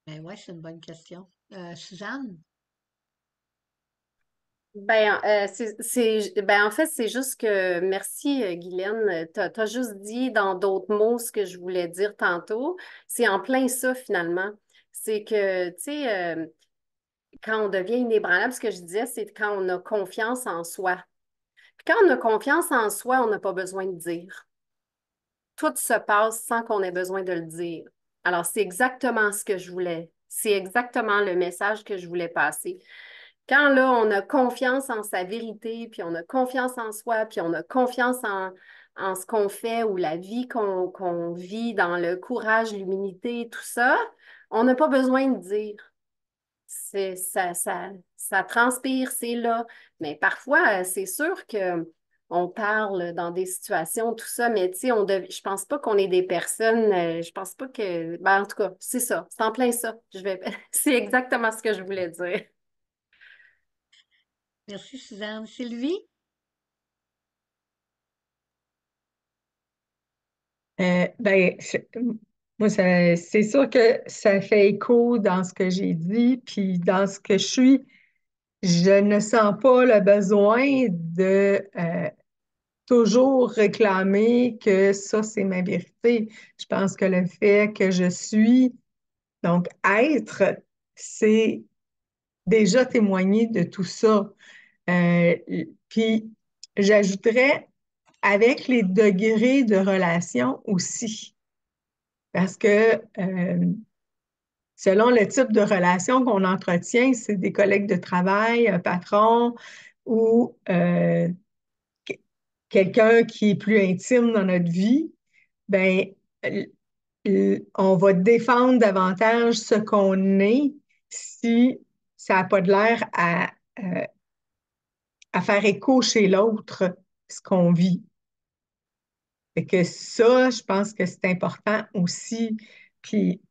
Mais ouais, c'est une bonne question. Suzanne? En fait, c'est juste que, merci, Guylaine, t'as juste dit dans d'autres mots ce que je voulais dire tantôt. C'est en plein ça, finalement. C'est que, tu sais, quand on devient inébranlable, ce que je disais, c'est quand on a confiance en soi. Puis quand on a confiance en soi, on n'a pas besoin de dire. Tout se passe sans qu'on ait besoin de le dire. Alors, c'est exactement ce que je voulais. C'est exactement le message que je voulais passer. Quand là, on a confiance en sa vérité, puis on a confiance en soi, puis on a confiance en ce qu'on fait ou la vie qu'on vit dans le courage, l'humilité, tout ça, on n'a pas besoin de dire. Ça transpire, c'est là. Mais parfois, c'est sûr que on parle dans des situations, tout ça, mais tu sais, je pense pas qu'on est des personnes, je pense pas que, en tout cas, c'est ça, c'est en plein ça. C'est exactement ce que je voulais dire. Merci, Suzanne. Sylvie? Moi, c'est sûr que ça fait écho dans ce que j'ai dit, puis dans ce que je suis. Je ne sens pas le besoin de toujours réclamer que ça, c'est ma vérité. Je pense que le fait que je suis, donc être, c'est déjà témoigner de tout ça. Euh, Puis, j'ajouterais avec les degrés de relation aussi, parce que selon le type de relation qu'on entretient, c'est des collègues de travail, un patron ou quelqu'un qui est plus intime dans notre vie, ben, on va défendre davantage ce qu'on est si ça n'a pas de l'air à faire écho chez l'autre ce qu'on vit. Fait que ça, je pense que c'est important aussi. Puis,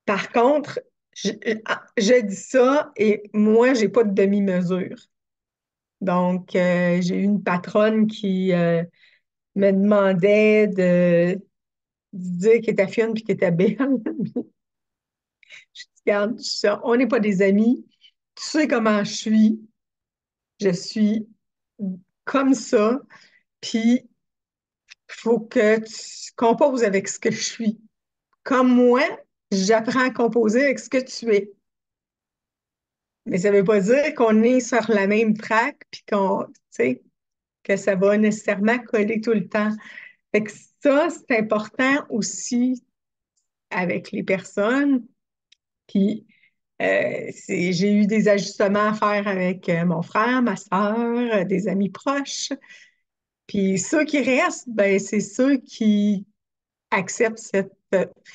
par contre, je dis ça et moi, j'ai pas de demi-mesure. Donc, j'ai eu une patronne qui me demandait de dire qu'elle était fine puis qu'elle était belle. Je dis, regarde, on n'est pas des amis. Tu sais comment je suis. Je suis comme ça. Puis, il faut que tu composes avec ce que je suis. Comme moi, j'apprends à composer avec ce que tu es. Mais ça ne veut pas dire qu'on est sur la même track puis tu sais, que ça va nécessairement coller tout le temps. Fait que ça, c'est important aussi avec les personnes. Puis, j'ai eu des ajustements à faire avec mon frère, ma soeur, des amis proches. Puis ceux qui restent, ben, c'est ceux qui acceptent cette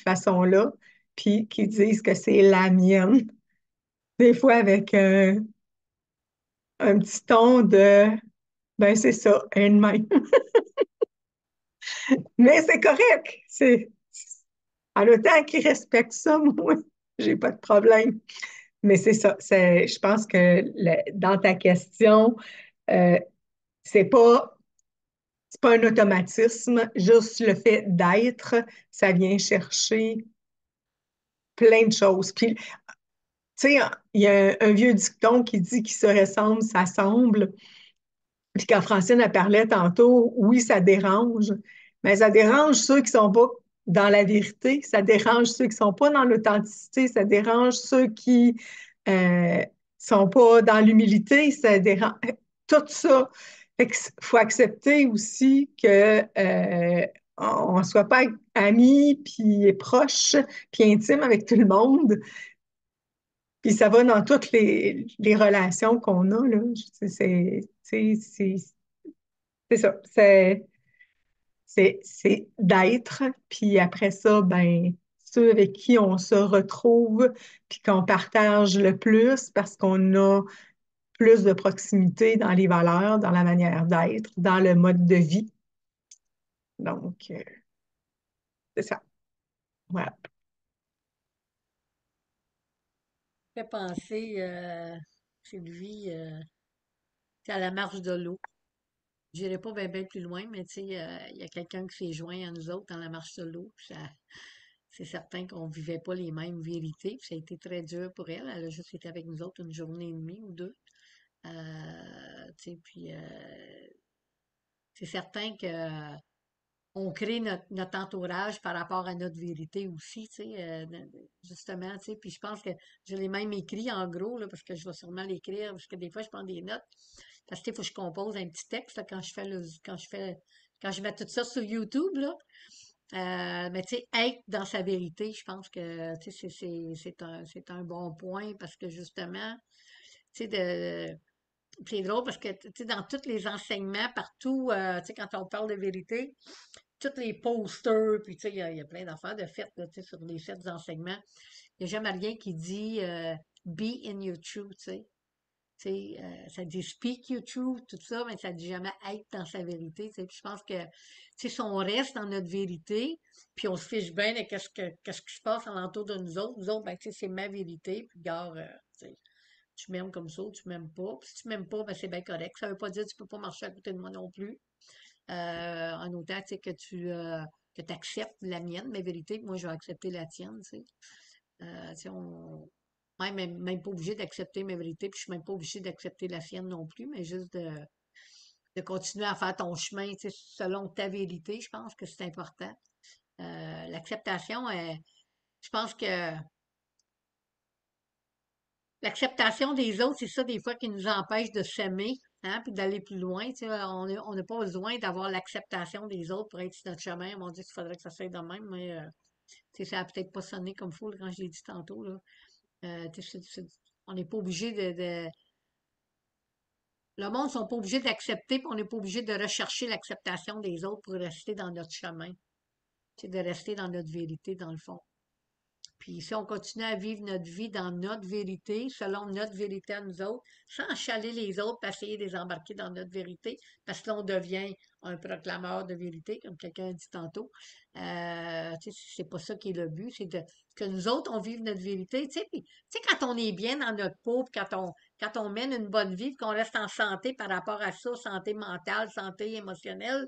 façon-là, puis qui disent que c'est la mienne. Des fois avec un petit ton de, ben c'est ça, un de même. Mais c'est correct. En autant qu'ils respectent ça, moi, j'ai pas de problème. Mais c'est ça. Je pense que dans ta question, euh, c'est pas, c'est pas un automatisme. Juste le fait d'être, ça vient chercher plein de choses. Puis, tu sais, il y a un vieux dicton qui dit qui se ressemble, s'assemble. Puis quand Francine a parlé tantôt, oui, ça dérange, mais ça dérange ceux qui sont pas dans la vérité, ça dérange ceux qui sont pas dans l'authenticité, ça dérange ceux qui euh, sont pas dans l'humilité, ça dérange tout ça. Fait que faut accepter aussi que on soit pas amis puis proches puis intimes avec tout le monde. Puis ça va dans toutes les relations qu'on a là. C'est ça, c'est d'être, puis après ça, ben, ceux avec qui on se retrouve, puis qu'on partage le plus parce qu'on a plus de proximité dans les valeurs, dans la manière d'être, dans le mode de vie. Donc, C'est ça. Voilà. Fait penser, Sylvie, à la marche de l'eau. J'irai pas bien plus loin, mais tu sais, il y a quelqu'un qui s'est joint à nous autres dans la marche de l'eau. C'est certain qu'on vivait pas les mêmes vérités. Puis ça a été très dur pour elle. Elle a juste été avec nous autres une journée et demie ou deux. Tu sais, puis c'est certain que on crée notre entourage par rapport à notre vérité aussi, tu sais, justement, tu sais. Puis je pense que je l'ai même écrit en gros, là, parce que je vais sûrement l'écrire, parce que des fois, je prends des notes. Parce que, il faut que je compose un petit texte, là, quand je mets tout ça sur YouTube, là. Mais tu sais, être dans sa vérité, je pense que, tu sais, c'est un bon point parce que justement, tu sais, c'est drôle parce que, tu sais, dans tous les enseignements, partout, tu sais, quand on parle de vérité, tous les posters, puis tu sais, il y a plein d'affaires de fêtes, là, tu sais, sur les fêtes d'enseignement. Il n'y a jamais rien qui dit be in your truth, tu sais. Tu sais, ça dit speak your truth, tout ça, mais ça dit jamais être dans sa vérité. Tu sais. Puis je pense que tu sais, si on reste dans notre vérité, puis on se fiche bien de qu'est-ce qui se passe alentour de nous autres, ben, tu sais, c'est ma vérité, puis gars, tu sais, tu m'aimes comme ça ou tu m'aimes pas. Puis si tu m'aimes pas, ben c'est bien correct. Ça veut pas dire que tu peux pas marcher à côté de moi non plus. En autant, tu sais, que tu acceptes la mienne, ma vérité, que moi je vais accepter la tienne, tu sais. Tu sais, même pas obligé d'accepter mes vérités, puis je suis même pas obligée d'accepter la sienne non plus, mais juste de continuer à faire ton chemin, tu sais, selon ta vérité, je pense que c'est important. L'acceptation, je pense que l'acceptation des autres, c'est ça des fois qui nous empêche de s'aimer, hein, puis d'aller plus loin. Tu sais, on n'a pas besoin d'avoir l'acceptation des autres pour être sur notre chemin. Mon Dieu, il faudrait que ça soit de même, mais tu sais, ça a peut-être pas sonné comme fou là, quand je l'ai dit tantôt. Là. Tu sais, on n'est pas obligé le monde ne sont pas obligés d'accepter, puis on n'est pas obligé de rechercher l'acceptation des autres pour rester dans notre chemin. C'est de rester dans notre vérité, dans le fond. Puis si on continue à vivre notre vie dans notre vérité, selon notre vérité à nous autres, sans chaler les autres, puis essayer de les embarquer dans notre vérité, parce que là, on devient un proclameur de vérité, comme quelqu'un a dit tantôt. Tu sais, c'est pas ça qui est le but, c'est que nous autres, on vive notre vérité. Tu sais, puis, tu sais, quand on est bien dans notre peau, puis quand on mène une bonne vie, puis qu'on reste en santé par rapport à ça, santé mentale, santé émotionnelle,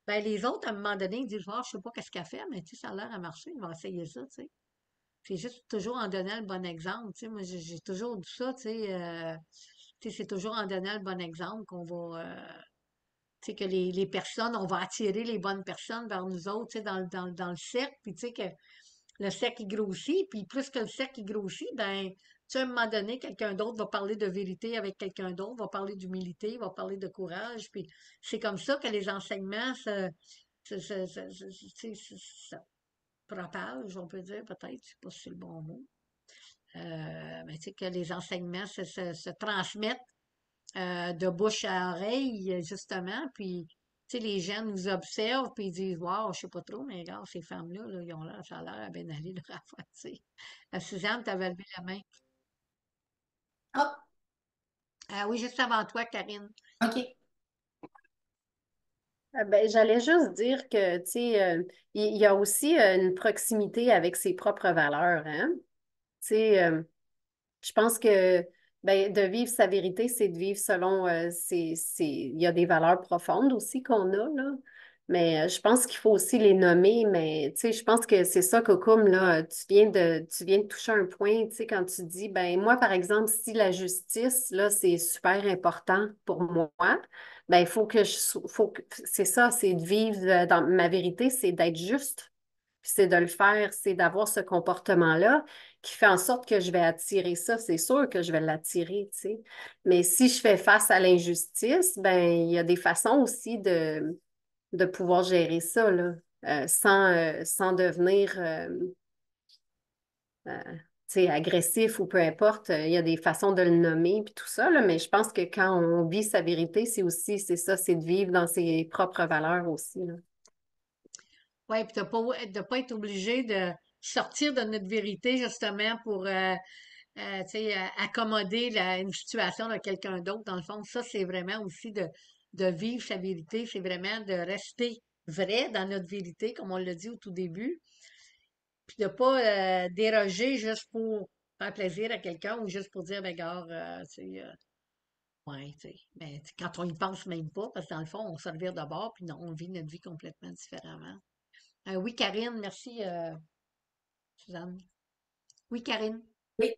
ben les autres, à un moment donné, ils disent, oh, je sais pas qu'est-ce qu'elle fait, mais tu sais, ça a l'air à marcher, ils vont essayer ça, tu sais. C'est juste toujours en donnant le bon exemple. Tu sais, moi, j'ai toujours dit ça, tu sais, c'est toujours en donnant le bon exemple qu'on va, tu sais, que les personnes, on va attirer les bonnes personnes vers nous autres, tu sais, dans le cercle, puis tu sais, que le cercle, il grossit, puis plus que le cercle, il grossit, ben, tu sais, à un moment donné, quelqu'un d'autre va parler de vérité avec quelqu'un d'autre, va parler d'humilité, va parler de courage, puis c'est comme ça que les enseignements tu sais, se propagent, on peut dire, peut-être, je sais pas si c'est le bon mot. Mais tu sais, que les enseignements se transmettent de bouche à oreille, justement, puis tu sais, les gens nous observent, puis ils disent, waouh, je sais pas trop, mais regarde, ces femmes-là, là, ils ont l'air, ça a l'air à bien aller leur affaire, tu sais. Suzanne, t'avais levé la main. Ah, Ah oui, juste avant toi, Karine. OK. Ben, j'allais juste dire que, tu sais, il y a aussi une proximité avec ses propres valeurs, hein? Tu sais, je pense que ben, de vivre sa vérité, c'est de vivre selon il y a des valeurs profondes aussi qu'on a, là. Mais je pense qu'il faut aussi les nommer. Mais tu sais, je pense que c'est ça, Cocoum, là, tu viens de toucher un point, tu sais, quand tu dis, ben moi, par exemple, si la justice, là, c'est super important pour moi, ben il faut que c'est ça, c'est de vivre dans ma vérité, c'est d'être juste. Puis c'est de le faire, c'est d'avoir ce comportement-là qui fait en sorte que je vais attirer ça. C'est sûr que je vais l'attirer, tu sais. Mais si je fais face à l'injustice, ben il y a des façons aussi de pouvoir gérer ça, là, sans devenir tu sais, agressif ou peu importe. Il y a des façons de le nommer puis tout ça, là, mais je pense que quand on vit sa vérité, c'est ça, c'est de vivre dans ses propres valeurs aussi, là. Oui, puis de pas être obligé de sortir de notre vérité, justement, pour tu sais, accommoder une situation de quelqu'un d'autre. Dans le fond, ça, c'est vraiment aussi de vivre sa vérité, c'est vraiment de rester vrai dans notre vérité, comme on l'a dit au tout début, puis de pas déroger juste pour faire plaisir à quelqu'un ou juste pour dire, ben, gars, tu sais, ouais, tu sais, mais quand on y pense même pas, parce que dans le fond, on se revire de bord, puis non, on vit notre vie complètement différemment. Oui, Karine, merci, Suzanne. Oui, Karine. Oui,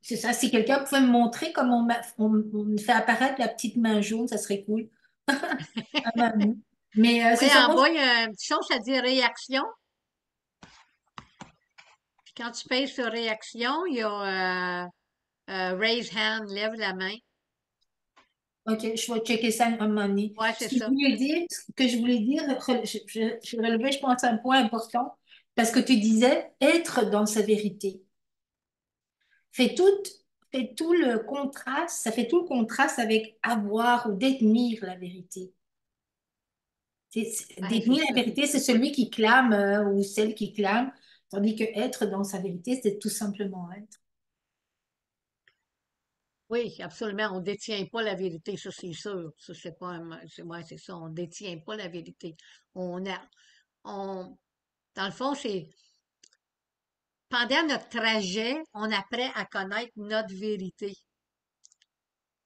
c'est ça. Si quelqu'un pouvait me montrer comment on fait apparaître la petite main jaune, ça serait cool. À ma main. Mais Oui, c'est ça, en moi, bas, il y a une petite chose, ça dit réaction. Puis quand tu payes sur réaction, il y a raise hand, lève la main. ok, je vais checker ça un moment donné. Ouais, Ce c'est que je ça. voulais dire, ce que je voulais dire, je relevais, je pense, un point important, parce que tu disais être dans sa vérité. Fait tout, fait tout le contraste, ça fait tout le contraste avec avoir ou détenir la vérité. Ouais, c'est Détenir la ça. vérité, c'est celui qui clame ou celle qui clame, tandis que être dans sa vérité, c'est tout simplement être. Oui, absolument. On ne détient pas la vérité, ça, c'est sûr. Ça, c'est pas ouais, c'est ça. On ne détient pas la vérité. On a, on, dans le fond, c'est pendant notre trajet, on apprend à connaître notre vérité.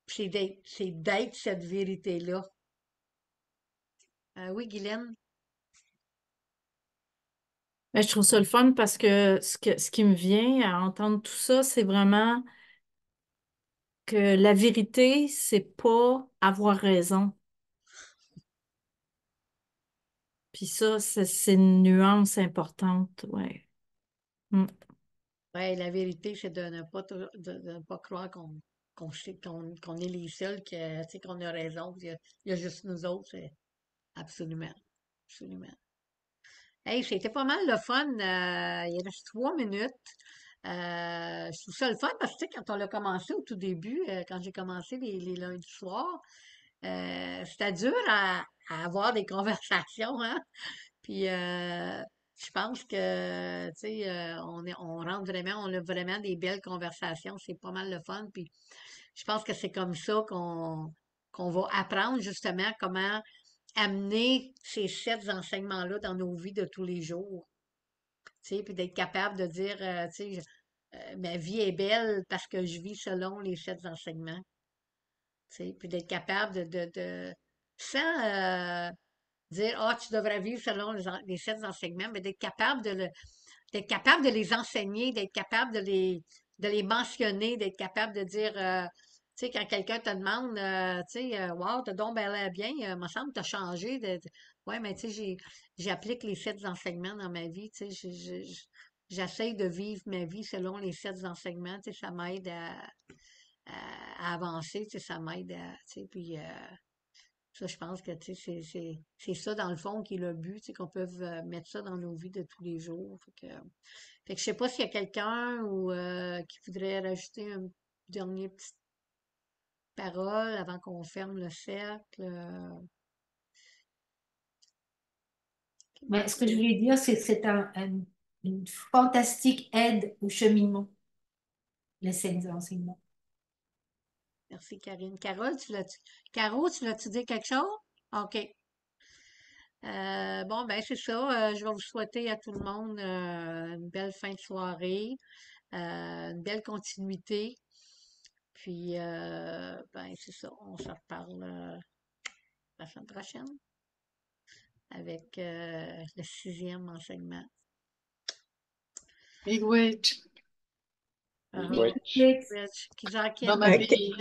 Puis c'est d'être cette vérité-là. Oui, Guylaine? Mais je trouve ça le fun parce que ce qui me vient à entendre tout ça, c'est vraiment que la vérité, c'est pas avoir raison. Puis ça, c'est une nuance importante, ouais. Mm. Ouais, la vérité, c'est de ne pas croire qu'on est les seuls, tu sais, qu'on a raison. Il y a juste nous autres. Absolument. Absolument. Hey, c'était pas mal le fun. Il reste 3 minutes. Je trouve ça le fun parce que, tu sais, quand on a commencé au tout début, quand j'ai commencé les lundis soirs, c'était dur à avoir des conversations, hein? Puis, je pense que, tu sais, on a vraiment des belles conversations. C'est pas mal le fun. Puis, je pense que c'est comme ça qu'on va apprendre justement comment amener ces 7 enseignements-là dans nos vies de tous les jours. Tu sais, puis d'être capable de dire, tu sais, ma vie est belle parce que je vis selon les 7 enseignements. Tu sais, puis d'être capable sans dire, ah, tu devrais vivre selon les 7 enseignements, mais d'être capable de les enseigner, d'être capable de les mentionner, d'être capable de dire, tu sais, quand quelqu'un te demande, tu sais, wow, t'as donc bien l'air bien, me semble que t'as changé. Ouais, mais tu sais, j'applique les 7 enseignements dans ma vie, tu sais, j'essaie de vivre ma vie selon les 7 enseignements, tu sais, ça m'aide à avancer, tu sais, ça m'aide tu sais, puis ça, je pense que, tu sais, c'est ça, dans le fond, qui est le but, tu sais, qu'on peut mettre ça dans nos vies de tous les jours. Fait que je sais pas s'il y a quelqu'un ou qui voudrait rajouter une dernière petite parole avant qu'on ferme le cercle. Mais ce que je voulais dire, c'est que c'est une fantastique aide au cheminement, les scènes d'enseignement. Merci, Karine. Caro, tu l'as-tu dit quelque chose? OK. Bon, ben c'est ça. Je vais vous souhaiter à tout le monde une belle fin de soirée, une belle continuité. Puis, ben c'est ça. On se reparle la semaine prochaine avec le 6e enseignement. Miigwech. Miigwech. Kizakin.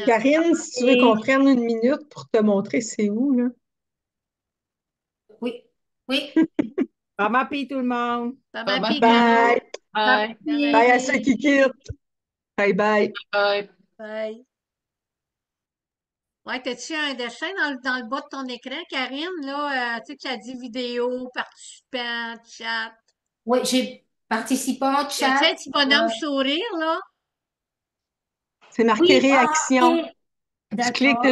Karine, si tu veux qu'on prenne une minute pour te montrer c'est où, là. Oui, oui. Bye tout le monde. Bye Bye. Caro. Bye. Bye à ceux qui quittent. Bye bye. Bye. Bye. Ouais, t'as-tu un dessin dans le bas de ton écran, Karine? Là, tu sais, tu as dit vidéo, participant, chat. Oui, j'ai participant, Y a-tu chat. un petit bonhomme sourire, là? C'est marqué Oui, réaction. ok. Tu cliques D'accord.